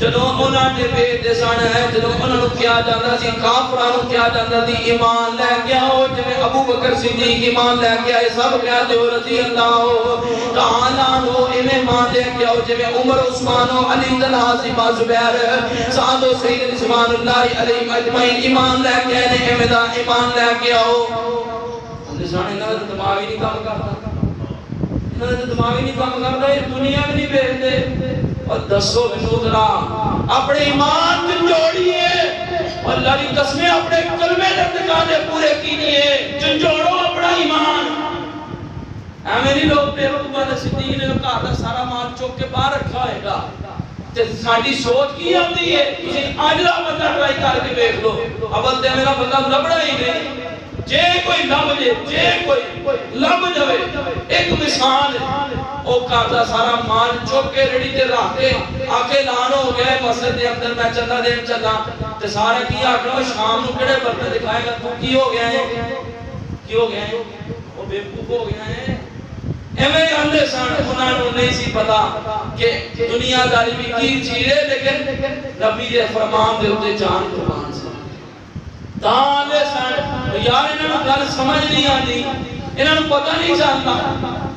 جدوں انہاں دے بیٹے سن جدوں انہاں نوں کیا جاندا سی کافراں نوں کیا جاندا سی ایمان لے کے آؤ جویں ابو بکر صدیق ایمان لے کے آئے سب کہتے ہو رضی اللہ تعالیٰ عنہ ایویں مان لے کے آؤ جویں عمر عثمان علی طلحہ سیما زبیر سعد و سعید رضوان اللہ علیہم اجمعین ایمان لے کے آئے ایویں دا ایمان لے کے آؤ. انہاں سانے دا دماغ ہی نہیں کام کردا انہاں دا دماغ ہی نہیں کام کردا یہ دنیا بھی نہیں ویکھدے. اور دسو منو ذرا اپنے ایمان کو جوڑیے اللہ کی قسمیں اپنے کلمے دے پورے کیجیے جنجوڑو اپنا ایمان. ایویں نہیں لوگ بے وقوفاں دے صدیق نے گھر دا سارا مال چوک کے باہر رکھا ہوئے گا تے ساڈی سوچ کی آندی ہے تسی اج دا بندہ ٹرائی کر کے دیکھ لو اول تے میرا بندہ لبڑا ہی نہیں. جے کوئی لب جے لب جائے ایک مثال او کاردا سارا مال چوک کے ریڑی تے رکھ کے آکے لان ہو گیا مسجد دے اندر میں چلا دین چلا تے سارے کی آکھنا شام نو کیڑے برتن دکھائے گا تو کی ہو گیا ہے کی ہو گیا ہے او بے وقوف ہو گیا ہے. ایویں اندے سن انہاں نوں نہیں سی پتا کہ دنیا داری بھی کی چیز ہے لیکن نبی دے فرمان دے اوتے جان قربان سی. تالے سن یار انہاں نوں گل سمجھ نہیں آندی انہاں نوں پتہ نہیں چلدا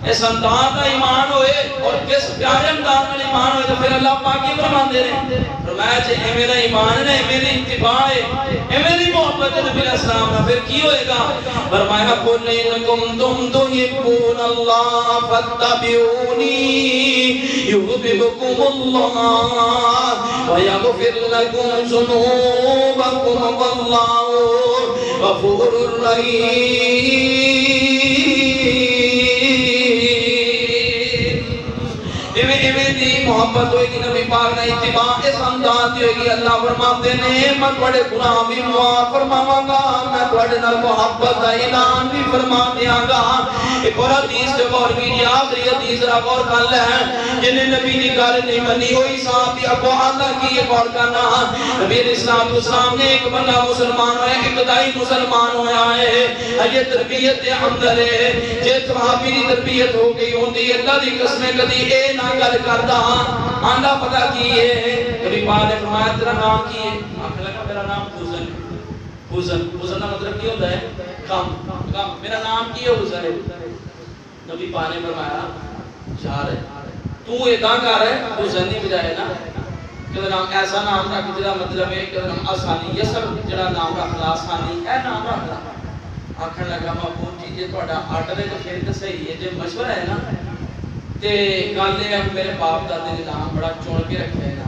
اس انداز کا ایمان ہوئے اور کس پیارے انداز کا ایمان ہوئے تو پھر اللہ پاک کی فرماندے رہے فرمایا چھے اے میرا ایمان ہے اے میری اتباع ہے اے میری محبت ہے نبی علیہ السلام نہ پھر کی ہوئے گا. فرمایا قُلْ إِن كُنتُمْ تُحِبُّونَ اللَّهَ فَاتَّبِعُونِي يُحْبِبْكُمُ اللَّهُ وَيَغْفِرْ لَكُمْ ذُنُوبَكُمْ وَاللَّهُ غَفُورٌ رَحِيمٌ. محبت ہوئے گی نبی پاک نے اتباع اس انداز ہوئے گی. اللہ فرماتے ہیں میں تھوڑے گناہ بھی معاف فرماواں گا میں تھوڑے نال محبت دا اعلان بھی فرما دیاں گا. ایک اور حدیث تے غور کیجیے آخری حدیث را غور کر لیں جنہیں نبی دی گل نہیں منی ہوئی صحابی ابو اللہ کی یہ غور کرنا. نبی علیہ السلام نے ایک بندہ مسلمان ہویا ابتدائی مسلمان ہویا ہے یہ تربیت دے اندر ہے جے صحابی دی تربیت ہو گئی ہوندی اللہ دی قسم کدی اے نہ گل کردا آندا پتہ کی ہے. نبی پاک نے فرمایا تیرا نام کی ہے آکھنے لگا میرا نام حسن حسن حسن کا مطلب کی ہوتا ہے کم میرا نام کی ہے حسن ہے. نبی پاک نے فرمایا یار تو ادا کر ہے حسن نہیں بجائے نا کہ نام ایسا نام رکھ جڑا مطلب ہے کہ نام آسانی یہ سب جڑا نام رکھ لا آسانی اے نام رکھ لا. آکھنے لگا محبوب جی جے تہاڈا آرڈر ہے تو پھر تے صحیح ہے جے مشورہ ہے نا تے گل اے میرے باپ دادے نے نام بڑا چن کے رکھیا ہے نا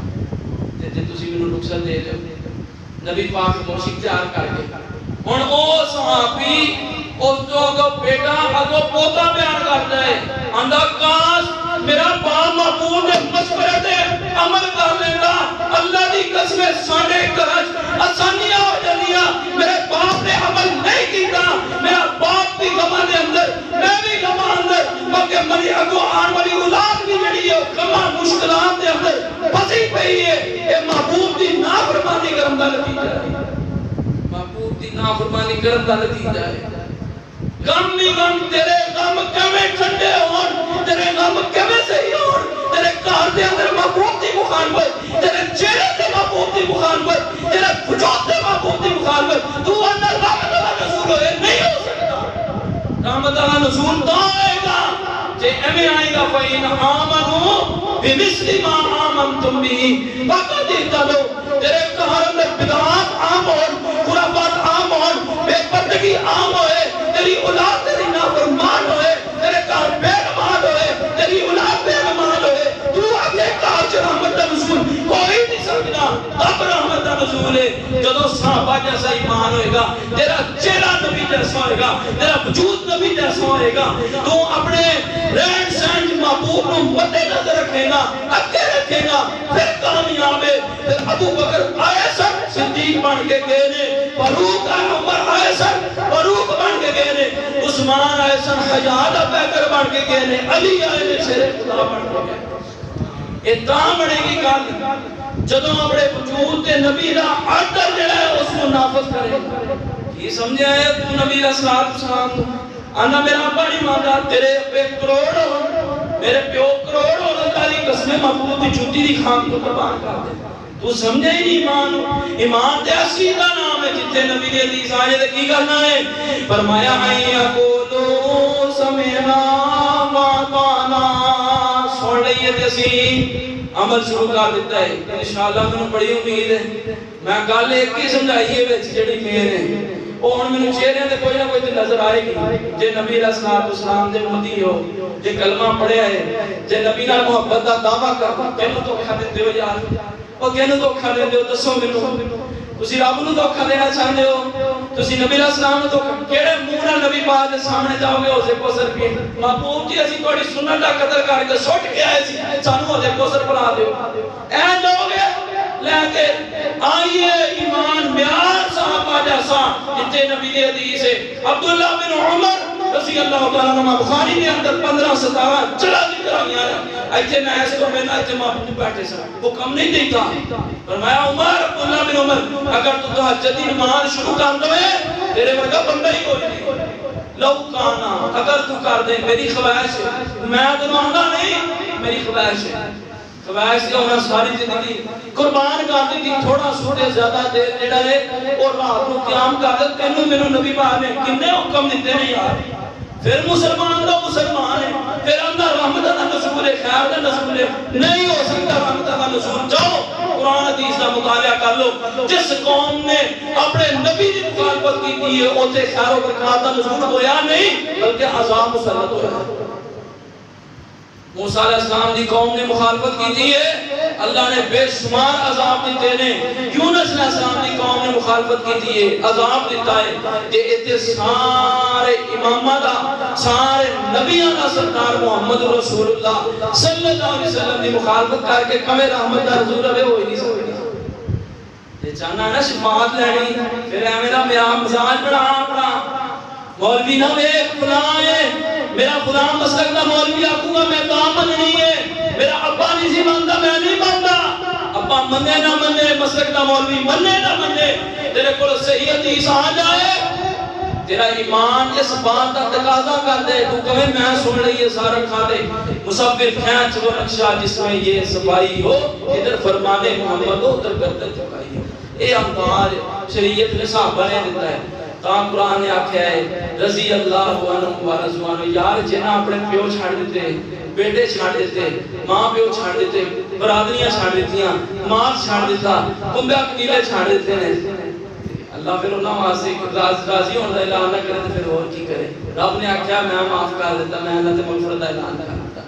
تے جے تسی مینوں رخصت دے دیو. نبی پاک موشک تیار کر کے ہن او صحابی اس تو اگو بیٹا اگو پوتا بیان کرتا ہے آندا کاش میرا باپ محبوب دے مشورے تے عمل کر لیندا اللہ دی قسم ساڈے گھر آسانیاں ہو جاندیاں. میرے باپ نے عمل نہیں کیتا میرا باپ دی گواہ دے اندر میں بھی گواہ اندر کیونکہ والی اگو آن والی اولاد بھی جڑی ہے کما مشکلات دے اندر پھسی پئی ہے، یہ محبوب دی نافرمانی کرن دا نتیجہ ہے، محبوب دی نافرمانی کرن دا نتیجہ ہے۔ غم نہیں غم تیرے غم کیویں ٹھنڈے ہون، تیرے غم کیویں صحیح ہون، تیرے گھر دے اندر محبوب دی مخالفت، تیرے چہرے تے محبوب دی مخالفت، تیرے وجود تے محبوب دی مخالفت، تو اندر رحمت اللہ نزول ہوئے نہیں ہو سکتا۔ رحمت اللہ نزول تو آئے گا جے ایویں آئے گا فَإِنْ آمَنُوا بِمِثْلِ مَا آمَنْتُمْ بِهِ فَقَدِ اهْتَدَوْا۔ تیرے گھر میں بدعات عام ہون، خرافات عام ہون، بے پردگی عام ہوئے، تیری اولاد تیری نافرمان ہوئے، تیرے گھر بے نماز ہوئے، تیری اولاد بے نماز ہوئے، تو اپنے گھر سے رحمت کا نزول کوئی نہیں سمجھنا، اب رحمت کا نزول ہے جدو صحابہ جیسا ایمان ہوئے گا، تیرا چہرہ نبی جیسا ہوئے گا، تیرا وجود نبی جیسا ہوئے گا، تو اپنے رہن سہن محبوب کو مد نظر رکھے گا، اکے رکھے گا، پھر کامیاب ہے۔ پھر ابو بکر آئے سن صدیق بن کے گئے نے، فاروق عمر آئے سن فاروق بن کے گئے نے، عثمان آئے سن حجاج ابوبکر بن کے گئے نے، علی آئے نے شیر خدا بن کے گئے۔ یہ تاں بڑے گی گل جدوں اپنے وجود تے نبی دا آرڈر جڑا ہے اس کو نافذ کرے۔ یہ سمجھے ہے تو نبی علیہ السلام تو آنا میرا ابا نہیں مانتا، تیرے پہ کروڑ ہو، میرے پیو کروڑ ہو، اللہ دی قسمیں محبوب دی جوتی دی خام کو قربان کر دے۔ تو سمجھے ہی نہیں ایمان، ایمان تے اصلی دا نام ہے جتے نبی دی حدیث آئے تے کی کرنا ہے؟ فرمایا اَن یقولوا سمعنا وَأَطَعْنَا، سن لئیے تے اسی عمل شروع کر دیتا ہے۔ انشاءاللہ میں بڑی امید ہے، میں گل ایک ہی سمجھائیے وچ جڑی میرے وہ ہن مینوں چہرے تے کوئی نہ کوئی تے نظر آئے گی، جے نبی علیہ السلام دے امتی ہو، جے کلمہ پڑھیا ہے، جے نبی نال محبت دا دعویٰ کرو، کینوں دھوکھا دیندے ہو یار؟ او کینوں دھوکھا دیندے ہو دسو مینوں؟ تسی رب نوں دھوکھا دینا چاہندے ہو؟ تسی نبی علیہ السلام نوں دھوکھا کیڑے منہ نال نبی پاک دے سامنے جاؤ گے حوض کوثر پی؟ محبوب جی اسی تہاڈی سنت دا قدر کر کے سٹ کے آئے سی، سانوں حوض کوثر پلا دیو۔ اے لوگ لے کے آئیے ایمان معیار صحابہ جیسا جتے نبی دی حدیث ہے۔ عبداللہ بن عمر رضی اللہ تعالیٰ عنہ بخاری کے اندر 15-17 چلا ذکر آگیا ہے، ایتھے میں اس کو میں ایتھے محبوب بیٹھے سا حکم نہیں دیتا، فرمایا عمر عبداللہ بن عمر اگر تو تہجد دی نماز شروع کر دوے تیرے ورگا بندہ ہی کوئی نہیں، لو کانا اگر تو کر دے میری خواہش ہے، میں تو مانگا نہیں، میری خواہش ہے، خواہش سے ہونا ساری زندگی قربان کر دی تھی، تھوڑا سوٹے زیادہ دیر جڑا ہے اور رات کو قیام کر دے، تینوں میرے نبی پاک نے کنے حکم دیتے نہیں یار؟ پھر مسلمان دا مسلمان ہے، پھر اندر رحمت دا نزول ہے، خیر دا نزول ہے، نہیں ہو سکتا رحمت دا نزول۔ جاؤ قرآن حدیث دا مطالعہ کر لو، جس قوم نے اپنے نبی دی مخالفت کی تھی ہے اوتے خیر و برکات دا نزول ہویا نہیں بلکہ عذاب مسلط ہویا۔ موسیٰ علیہ السلام دی قوم نے مخالفت کی تھی ہے، اللہ نے بے شمار عذاب دیتے نے۔ یونس علیہ السلام دی قوم نے مخالفت کی تھی ہے، عذاب دیتا ہے۔ کہ ایتے سارے امامہ دا، سارے نبیاں دا سرکار محمد رسول اللہ صلی اللہ علیہ وسلم دی مخالفت کر کے کمیں رحمت دا حضور ہوئے ہوئی نہیں سکتی۔ یہ چاہنا ہے نا شفاعت لینی، پھر ہے میرا مزاج بڑا اپنا مولوی نہ ایک فلاں ہے، میرا فلاں مسلک دا مولوی آکوں گا میں کام مننی ہے، میرا ابا نہیں سی مانتا میں نہیں مانتا، ابا منے نہ منے مسلک دا مولوی منے نہ منے، تیرے کو صحیح حدیث آ جائے تیرا ایمان اس بات کا تقاضا کر دے، تو کہے میں سن لئیے سارا کھا دے، مصور کھینچ وہ نقشہ جس میں یہ صفائی ہو، ادھر فرمانے محمد ہو ادھر گردن چکائی ہو۔ اے امدار شریعت نے صحابہ نے دیتا ہے، تاں قرآن نے آکھیا ہے رضی اللہ عنہ و رضوانہ، یار جنہاں اپنے پیو چھاڑ دیتے، بیٹے چھاڑ دیتے، ماں پیو چھاڑ دیتے، برادریاں چھاڑ دیتیاں، مال چھاڑ دیتا، کنبہ قبیلے چھاڑ دیتے ہیں، اللہ پھر انہاں واسطے راضی ہونے دا اعلان نہ کرے تو پھر اور کی کرے؟ رب نے آکھیا میں معاف کر دیتا، میں اللہ تے مغفرت دا اعلان کر دیتا۔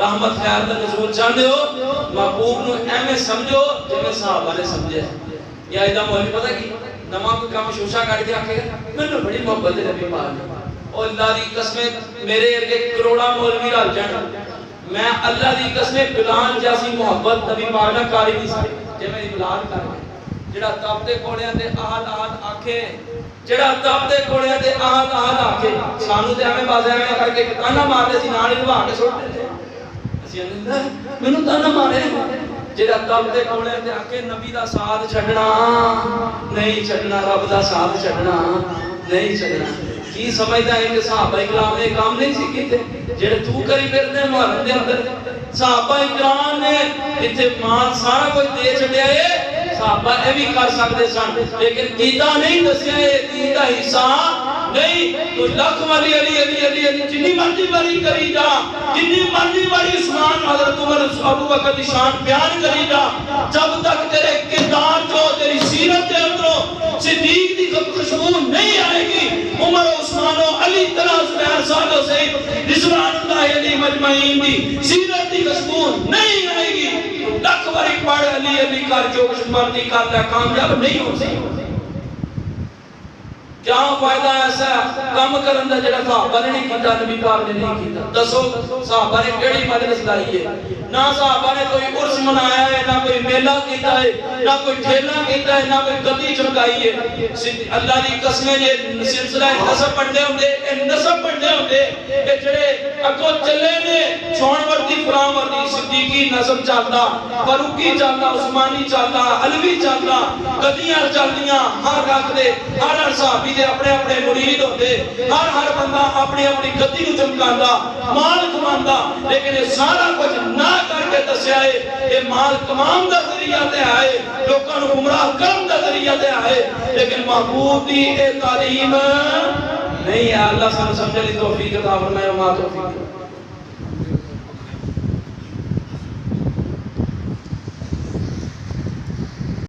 رحمت خیر دا نزول چاہندے ہو محبوب نو ایویں سمجھو جویں صحابہ نے سمجھے۔ یا ایدا مولوی پتہ کی نواں کوئی کام شوشا کر کے آکھے مینوں بڑی محبت ہے نبی پاک، اور اللہ دی قسمیں میرے ارگے کروڑا مولوی رل جان، میں اللہ دی قسمیں بلال جیسی محبت نبی پاک نہ کاری نہیں سکتی جے میری بلال کر کے جڑا تپ دے کوڑیاں تے آہد آہد آکھے جڑا تپ دے کھوڑے تے آہد آہد آ کے سانو تے ایویں باز ایویں کر کے تانا مارਦੇ ਸੀ ਨਾਲ ਹੀ ਲਵਾ ਕੇ ਸੁੱਟ ਦਿੰਦੇ ਅਸੀਂ ਕਹਿੰਦੇ ਮੈਨੂੰ ਤਾਨਾ ਮਾਰੇ جڑا تپ دے کھوڑے تے آ کے نبی دا ساتھ چھڈنا نہیں چھڈنا رب دا ساتھ چھڈنا نہیں چھڈنا کی سمجھدا ہے کہ صحابہ کرام نے کام نہیں سی کیتے جڑے تو کری پھردے محرم دے اندر صحابہ کرام نے ایتھے مال سارا کچھ دے چھڈیا ہے صحابہ اے بھی کر سکتے سن لیکن کیتا نہیں دسیا اے دین دا حصہ نہیں تو لاکھ والی علی علی علی علی جنی مرضی والی کری جا جنی مرضی والی عثمان حضرت عمر ابو بکر کی شان بیان کری جا جب تک تیرے کردار جو تیری سیرت کے اندروں صدیق دی خوشبو نہیں آئے گی عمر عثمان و علی طلحہ زبیر سعد و سعید رضوان اللہ علیہ مجمعین دی سیرت دی خوشبو نہیں آئے گی لاکھ باری پڑھ علی علی کر جو کچھ مرضی کرتا کامیاب نہیں ہو سکتا کیا فائدہ ایسا کام کرن دا جڑا صحابہ نے نہیں کیتا نبی پاک نے نہیں کیتا دسو صحابہ نے کیڑی مجلس لائی ہے نہ صحابہ نے کوئی عرس منایا ہے نہ کوئی میلہ کیتا ہے نہ کوئی ٹھیلا کیتا ہے نہ کوئی گدی چمکائی ہے اللہ دی قسمیں یہ سلسلہ نسب پڑھنے ہوندے اے نسب پڑھنے ہوندے اے جڑے اگوں چلے نے چھون وردی فلاں وردی صدیقی نسب چلدا فاروقی چلدا عثمانی چلدا علوی چلدا گدیاں چلدیاں ہر رات دے ہر صحابی دے اپنے اپنے مرید ہوندے ہر بندہ اپنی اپنی گدی نوں چمکاندا مال کماندا لیکن یہ سارا کچھ نہ کر کے دسیا ہے یہ مال کمان دا ذریعہ تے آئے لوکاں نوں گمراہ کرن دا ذریعہ تے آئے لیکن محبوب دی اے تعلیم نہیں ہے اللہ سانو سمجھنے دی توفیق عطا فرمائے ما توفیق